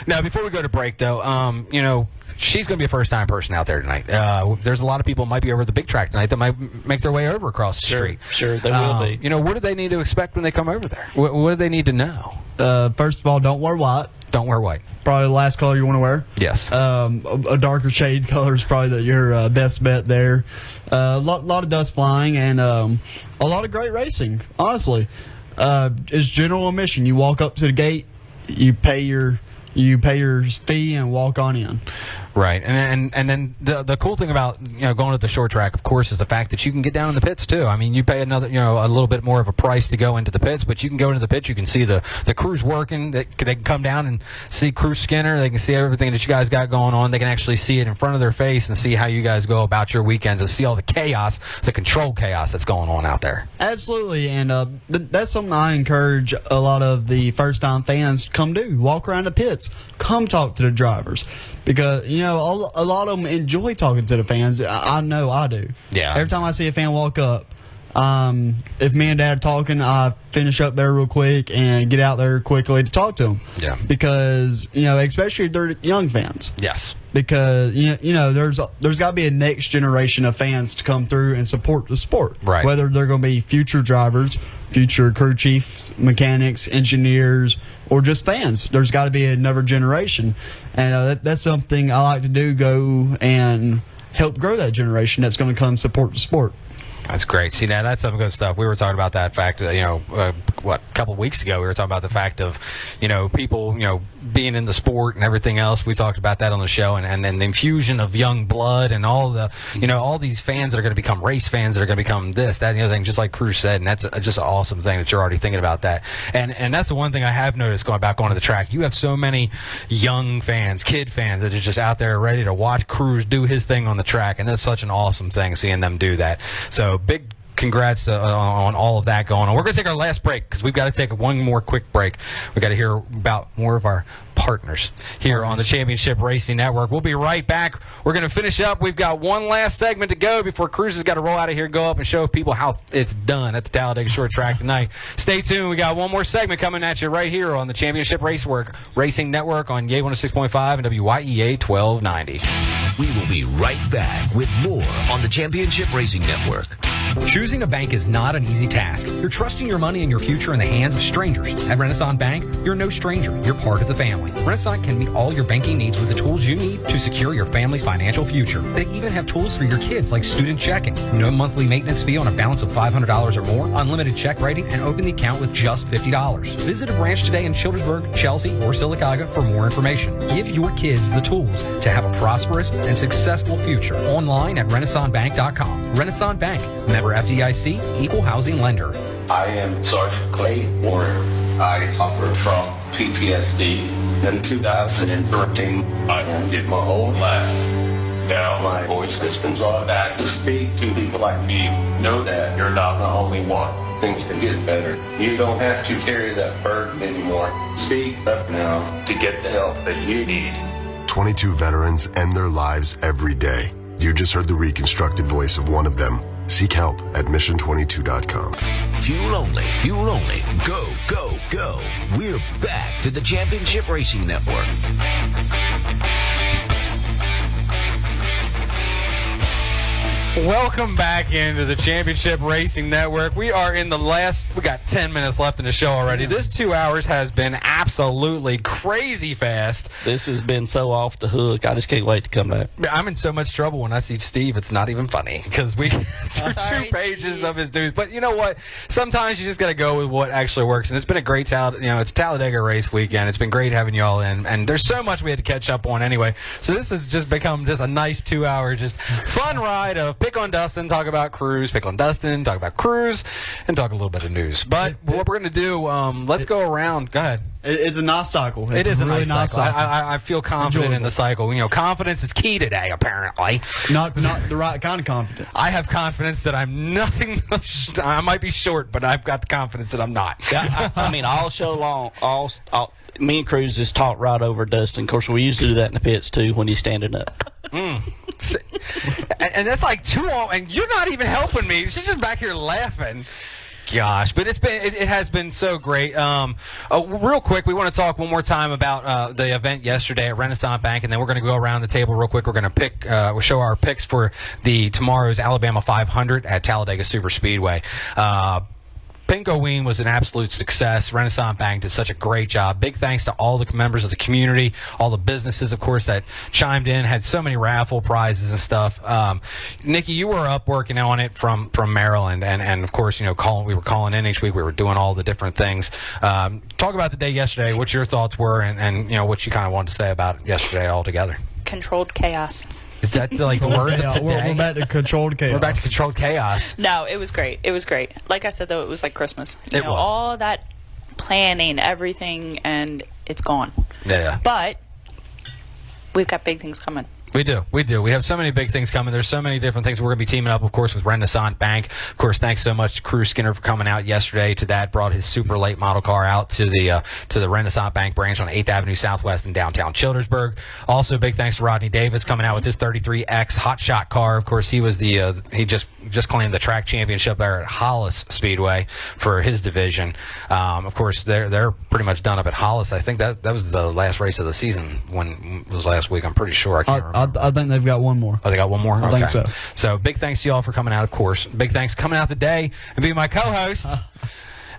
No. Before we go to break, though, she's gonna be a first-time person out there tonight. There's a lot of people who might be over at the big track tonight that might make their way over across the street. Sure, they will be. What do they need to expect when they come over there? What do they need to know? First of all, don't wear white. Don't wear white. Probably the last color you want to wear. Yes. A darker shade color is probably your best bet there. A lot of dust flying and a lot of great racing. Honestly, it's general admission. You walk up to the gate, you pay your fee, and walk on in. Right, and then the cool thing about going to the short track, of course, is the fact that you can get down in the pits too. I mean, you pay another a little bit more of a price to go into the pits, but you can go into the pits. You can see the crews working. They can come down and see crew Skinner. They can see everything that you guys got going on. They can actually see it in front of their face and see how you guys go about your weekends and see all the chaos, the controlled chaos that's going on out there. Absolutely, and that's something I encourage a lot of the first-time fans to come do. Walk around the pits. Come talk to the drivers. Because, a lot of them enjoy talking to the fans. I know I do. Yeah. Every time I see a fan walk up, if me and Dad are talking, I finish up there real quick and get out there quickly to talk to them. Yeah. Because, especially if they're young fans. Yes. Because, there's got to be a next generation of fans to come through and support the sport. Right. Whether they're going to be future drivers, future crew chiefs, mechanics, engineers, or just fans. There's got to be another generation. And that's something I like to do, go and help grow that generation that's going to come support the sport. That's great. See, now that's some good stuff. We were talking about that fact, a couple of weeks ago, we were talking about the fact of, people, being in the sport and everything else. We talked about that on the show, and then the infusion of young blood and all the, all these fans that are going to become race fans that are going to become this, that, and the other thing, just like Cruz said, and that's just an awesome thing that you're already thinking about that. And that's the one thing I have noticed going back onto the track. You have so many young fans, kid fans that are just out there ready to watch Cruz do his thing on the track, and that's such an awesome thing seeing them do that. So big congrats on all of that going on. We're going to take our last break because we've got to take one more quick break. We've got to hear about more of our partners here on the Championship Racing Network. We'll be right back. We're going to finish up. We've got one last segment to go before Cruz has got to roll out of here, go up and show people how it's done at the Talladega Short Track tonight. Stay tuned. We got one more segment coming at you right here on the Championship Racing Network on Yay 106.5 and WYEA 1290. We will be right back with more on the Championship Racing Network. Choosing a bank is not an easy task. You're trusting your money and your future in the hands of strangers. At Renaissance Bank, you're no stranger. You're part of the family. Renaissance can meet all your banking needs with the tools you need to secure your family's financial future. They even have tools for your kids like student checking. No monthly maintenance fee on a balance of $500 or more, unlimited check writing, and open the account with just $50. Visit a branch today in Childersburg, Chelsea, or Sylacauga for more information. Give your kids the tools to have a prosperous and successful future. Online at RenaissanceBank.com. Renaissance Bank, member FDIC, equal housing lender. I am Sergeant Clay Warren. I suffer from PTSD. In 2013, I ended my whole life. Now my voice has been brought back to speak to people like me. Know that you're not the only one. Things can get better. You don't have to carry that burden anymore. Speak up now to get the help that you need. 22 veterans end their lives every day. You just heard the reconstructed voice of one of them. Seek help at mission22.com. Fuel only, fuel only. Go, go, go. We're back to the Championship Racing Network. Welcome back into the Championship Racing Network. We are in we got 10 minutes left in the show already. This 2 hours has been absolutely crazy fast. This has been so off the hook. I just can't wait to come back. I'm in so much trouble when I see Steve. It's not even funny because we through 2 pages of his news. But you know what? Sometimes you just got to go with what actually works. And it's been a great it's Talladega race weekend. It's been great having you all in. And there's so much we had to catch up on anyway. So this has just become just a nice 2 hour, just fun ride of pick on Dustin, talk about Cruz, pick on Dustin, talk about Cruz, and talk a little bit of news. But what we're going to do, let's go around. Go ahead. It's a nice cycle. It is a really nice cycle. I feel confident in the cycle. Confidence is key today, apparently. Not the right kind of confidence. I have confidence that I'm nothing. I might be short, but I've got the confidence that I'm not. I mean, all show long, me and Cruz just talked right over Dustin. Of course, we used to do that in the pits, too, when he's standing up. And that's like too long, and you're not even helping me. She's just back here laughing. Gosh, but it has been so great. Real quick, we want to talk one more time about the event yesterday at Renaissance Bank, and then we're going to go around the table real quick. We're going to we'll show our picks for tomorrow's Alabama 500 at Talladega Super Speedway. Pinkoween was an absolute success. Renaissance Bank did such a great job. Big thanks to all the members of the community, all the businesses, of course, that chimed in, had so many raffle prizes and stuff. Nikki, you were up working on it from Maryland, and of course, we were calling in each week. We were doing all the different things. Talk about the day yesterday, what your thoughts were, and what you kind of wanted to say about it yesterday altogether. Controlled chaos. Is that like the words of today? We're back to controlled chaos. We're back to controlled chaos. No, it was great. It was great. Like I said, though, it was like Christmas. It was. All that planning, everything, and it's gone. Yeah. But we've got big things coming. We do. We have so many big things coming. There's so many different things. We're going to be teaming up, of course, with Renaissance Bank. Of course, thanks so much to Crew Skinner for coming out yesterday to that. Brought his super late model car out to the Renaissance Bank branch on 8th Avenue Southwest in downtown Childersburg. Also, big thanks to Rodney Davis coming out with his 33X Hot Shot car. Of course, he was he just claimed the track championship there at Hollis Speedway for his division. Of course, they're pretty much done up at Hollis. I think that was the last race of the season when it was last week. I'm pretty sure. I can't remember. I think they've got one more. Oh, they got one more? I think so. So big thanks to y'all for coming out, of course. Big thanks for coming out today and being my co-host.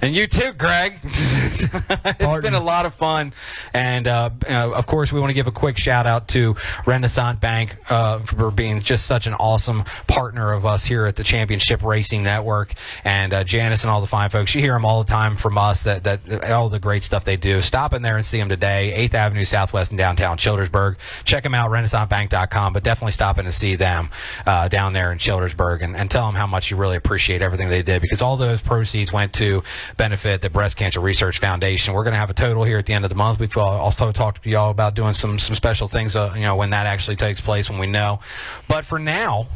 And you too, Greg. It's been a lot of fun. And, of course, we want to give a quick shout-out to Renaissance Bank for being just such an awesome partner of us here at the Championship Racing Network. And Janice and all the fine folks, you hear them all the time from us, that all the great stuff they do. Stop in there and see them today, 8th Avenue Southwest in downtown Childersburg. Check them out, renaissancebank.com, but definitely stop in and see them down there in Childersburg and tell them how much you really appreciate everything they did, because all those proceeds went to benefit the Breast Cancer Research Foundation. We're going to have a total here at the end of the month. We've also talked to y'all about doing some special things, when that actually takes place, when we know. But for now,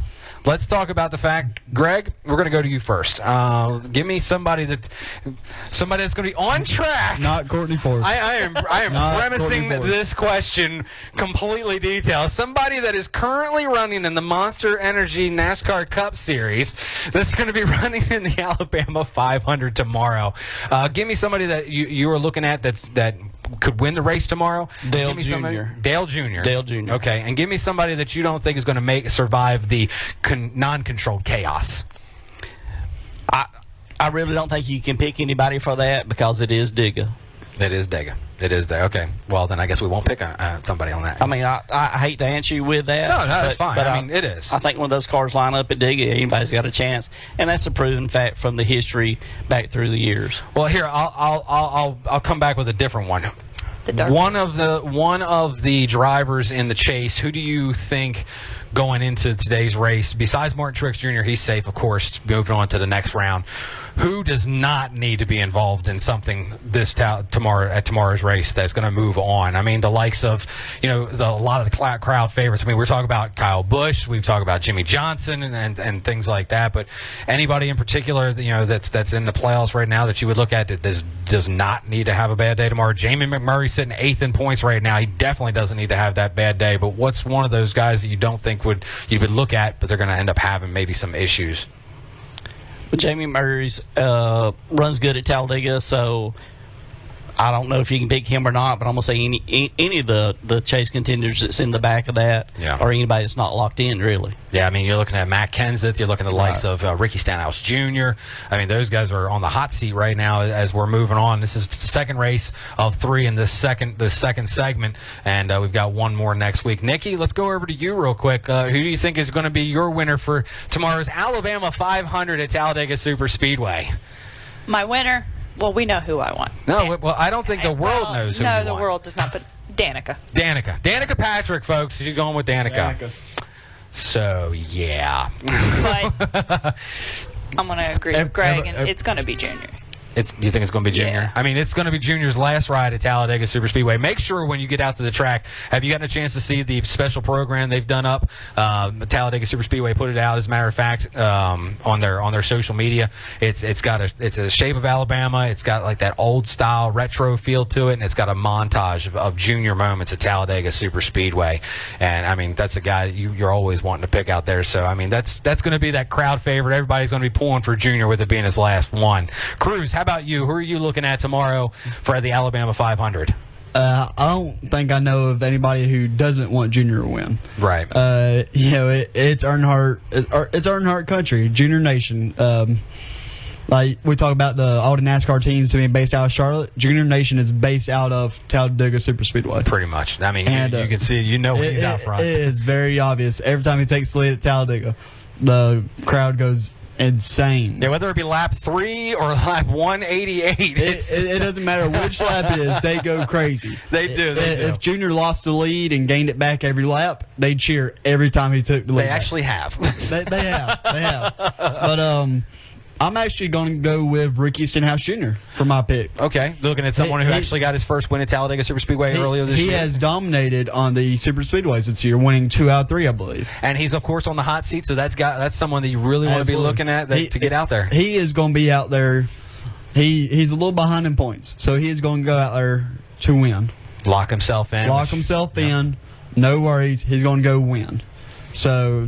let's talk about the fact, Greg, we're going to go to you first. Give me somebody that's going to be on track. Not Courtney Forrest. I am premising this question completely detailed. Somebody that is currently running in the Monster Energy NASCAR Cup Series that's going to be running in the Alabama 500 tomorrow. Give me somebody that you are looking at that could win the race tomorrow. Dale Jr. Dale Jr. Dale Jr. Okay, and give me somebody that you don't think is going to survive the non-controlled chaos. I really don't think you can pick anybody for that because it is Digga. It is Digga. It is there. Okay. Well, then I guess we won't pick somebody on that. I mean, I hate to answer you with that. No, that's fine. But I mean, it is. I think when those cars line up at Digga, anybody's got a chance, and that's a proven fact from the history back through the years. Well, here I'll come back with a different one. One of the drivers in the chase. Who do you think going into today's race, besides Martin Truex Jr., he's safe, of course, moving on to the next round? Who does not need to be involved in something tomorrow's race that's going to move on? I mean, the likes of, a lot of the crowd favorites. I mean, we're talking about Kyle Busch, we've talked about Jimmy Johnson and things like that. But anybody in particular, that's in the playoffs right now that you would look at that does not need to have a bad day tomorrow? Jamie McMurray sitting 8th in points right now. He definitely doesn't need to have that bad day. But what's one of those guys that you don't think you would look at, but they're going to end up having maybe some issues? But Jamie Murray's runs good at Talladega, so I don't know if you can pick him or not, but I'm going to say any of the chase contenders that's in the back of that, or anybody that's not locked in, really. Yeah, I mean, you're looking at Matt Kenseth, you're looking at the likes of Ricky Stenhouse Jr. I mean, those guys are on the hot seat right now as we're moving on. This is the second race of 3 in the second segment, and we've got one more next week. Nikki, let's go over to you real quick. Who do you think is going to be your winner for tomorrow's Alabama 500 at Talladega Super Speedway? My winner? Well, we know who I want. No, well, I don't think the world knows who you want. No, the world does not, but Danica. Danica Patrick, folks. She's going with Danica. So, yeah. But I'm going to agree with Greg, and it's going to be Junior. You think it's going to be Junior? Yeah. I mean, it's going to be Junior's last ride at Talladega Superspeedway. Make sure when you get out to the track, have you gotten a chance to see the special program they've done up? Talladega Superspeedway put it out, as a matter of fact, on their social media. It's a shape of Alabama. It's got like that old style retro feel to it, and it's got a montage of Junior moments at Talladega Superspeedway. And I mean, that's a guy that you're always wanting to pick out there. So I mean, that's going to be that crowd favorite. Everybody's going to be pulling for Junior with it being his last one. Cruz, how about you? Who are you looking at tomorrow for the Alabama 500? I don't think I know of anybody who doesn't want Junior to win. Right. It's Earnhardt. It's Earnhardt country, Junior Nation. Like we talk about all the NASCAR teams being based out of Charlotte. Junior Nation is based out of Talladega Superspeedway. Pretty much. I mean, And, you can see, when he's out front. It is very obvious. Every time he takes the lead at Talladega, the crowd goes insane. Yeah, whether it be lap 3 or lap 188, it doesn't matter which lap it is, they go crazy. They do. If Junior lost the lead and gained it back every lap, they cheer every time he took the lead. They actually have. They have. But I'm actually going to go with Ricky Stenhouse Jr. for my pick. Okay, looking at someone who actually got his first win at Talladega Superspeedway earlier this year. He has dominated on the Super Speedways this year, winning 2 out of 3, I believe. And he's, of course, on the hot seat, so that's someone that you really want to be looking at to get out there. He is going to be out there. He's a little behind in points, so he is going to go out there to win. Lock himself in. No worries. He's going to go win. So,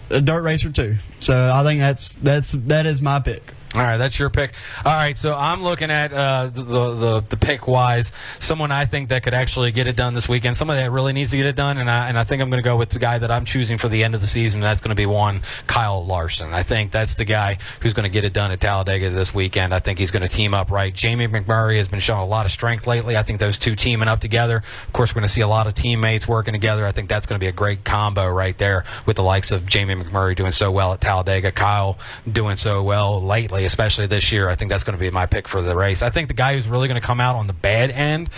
a dirt racer too. So I think that is my pick. All right, that's your pick. All right, so I'm looking at the pick wise, someone I think that could actually get it done this weekend. Somebody that really needs to get it done, and I think I'm going to go with the guy that I'm choosing for the end of the season. And that's going to be Kyle Larson. I think that's the guy who's going to get it done at Talladega this weekend. I think he's going to team up right. Jamie McMurray has been showing a lot of strength lately. I think those two teaming up together. Of course, we're going to see a lot of teammates working together. I think that's going to be a great combo right there with the likes of Jamie McMurray doing so well at Talladega, Kyle doing so well lately, especially this year. I think that's going to be my pick for the race. I think the guy who's really going to come out on the bad end,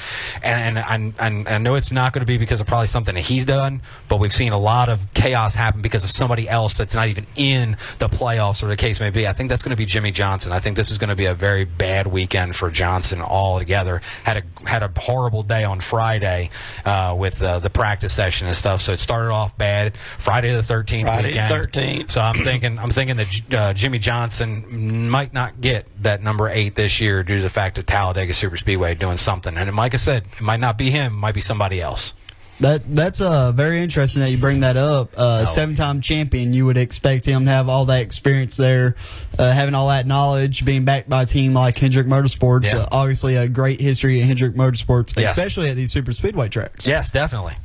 and I know it's not going to be because of probably something that he's done, but we've seen a lot of chaos happen because of somebody else that's not even in the playoffs, or the case may be. I think that's going to be Jimmy Johnson. I think this is going to be a very bad weekend for Johnson altogether. Had a horrible day on Friday with the practice session and stuff, so it started off bad. Friday the 13th weekend. So I'm thinking that Jimmy Johnson might not get that number 8 this year due to the fact of Talladega Superspeedway doing something. And like I said, it might not be him, it might be somebody else. That's very interesting that you bring that up. 7-time champion, you would expect him to have all that experience there, having all that knowledge, being backed by a team like Hendrick Motorsports. Yeah. Obviously, a great history at Hendrick Motorsports, Yes. especially at these super speedway tracks. Yes, definitely.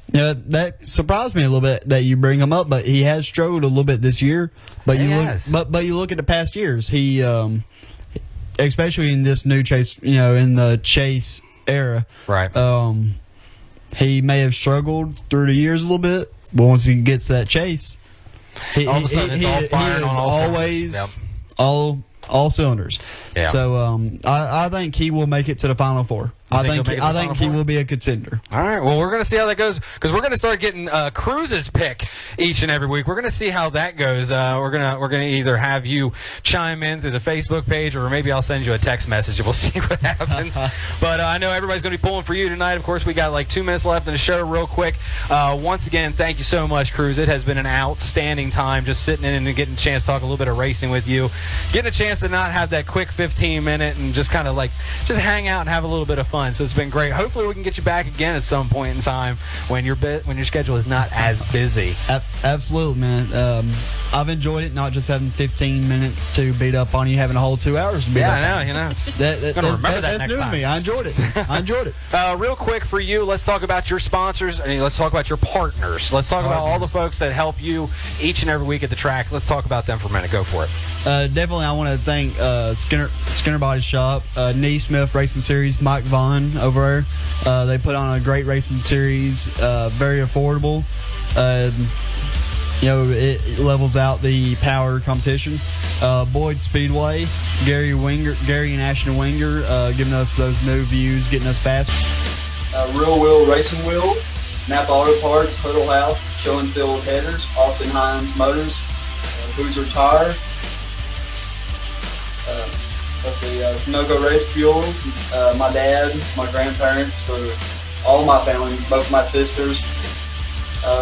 That surprised me a little bit that you bring him up, but he has struggled a little bit this year. But you look at the past years, he, especially in this new chase, in the chase era, right? He may have struggled through the years a little bit, but once he gets that chase, all of a sudden it's all firing on all always cylinders. Yep. all cylinders. Yeah. So I think he will make it to the Final Four. I think he will be a contender. All right. Well, we're going to see how that goes because we're going to start getting Cruz's pick each and every week. We're going to see how that goes. We're gonna either have you chime in through the Facebook page, or maybe I'll send you a text message and we'll see what happens. But I know everybody's going to be pulling for you tonight. Of course, we got like 2 minutes left in the show. Real quick, once again, thank you so much, Cruz. It has been an outstanding time just sitting in and getting a chance to talk a little bit of racing with you, getting a chance to not have that quick 15-minute and just kind of just hang out and have a little bit of fun. So it's been great. Hopefully we can get you back again at some point in time when your schedule is not as busy. Absolutely, man. I've enjoyed it, not just having 15 minutes to beat up on you, having a whole 2 hours to beat up on you. I know. That's gonna remember that that's next new time. to me. I enjoyed it. Real quick for you, let's talk about your sponsors and let's talk about your partners. Let's talk about all the folks that help you each and every week at the track. Let's talk about them for a minute. Go for it. Definitely, I want to thank Skinner Body Shop, Nee Smith Racing Series, Mike Vaughn over there. They put on a great racing series, very affordable. It levels out the power competition. Boyd Speedway, Gary and Ashton Wenger, giving us those new views, getting us fast. Real Wheel Racing Wheels, Napa Auto Parts, Huddle House, Schoenfield Headers, Austin Hines Motors, Boozer Tire, Sunoco Race Fuels, my dad, my grandparents, for all my family, both my sisters,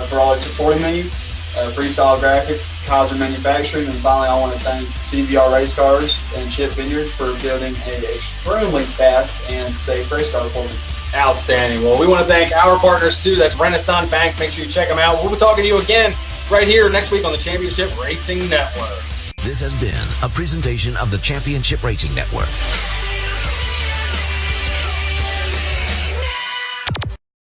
for always supporting me, Freestyle Graphics, Kaiser Manufacturing, and finally I want to thank CVR Race Cars and Chip Vineyard for building an extremely fast and safe race car for me. Outstanding. Well, we want to thank our partners too. That's Renaissance Bank. Make sure you check them out. We'll be talking to you again right here next week on the Championship Racing Network. This has been a presentation of the Championship Racing Network.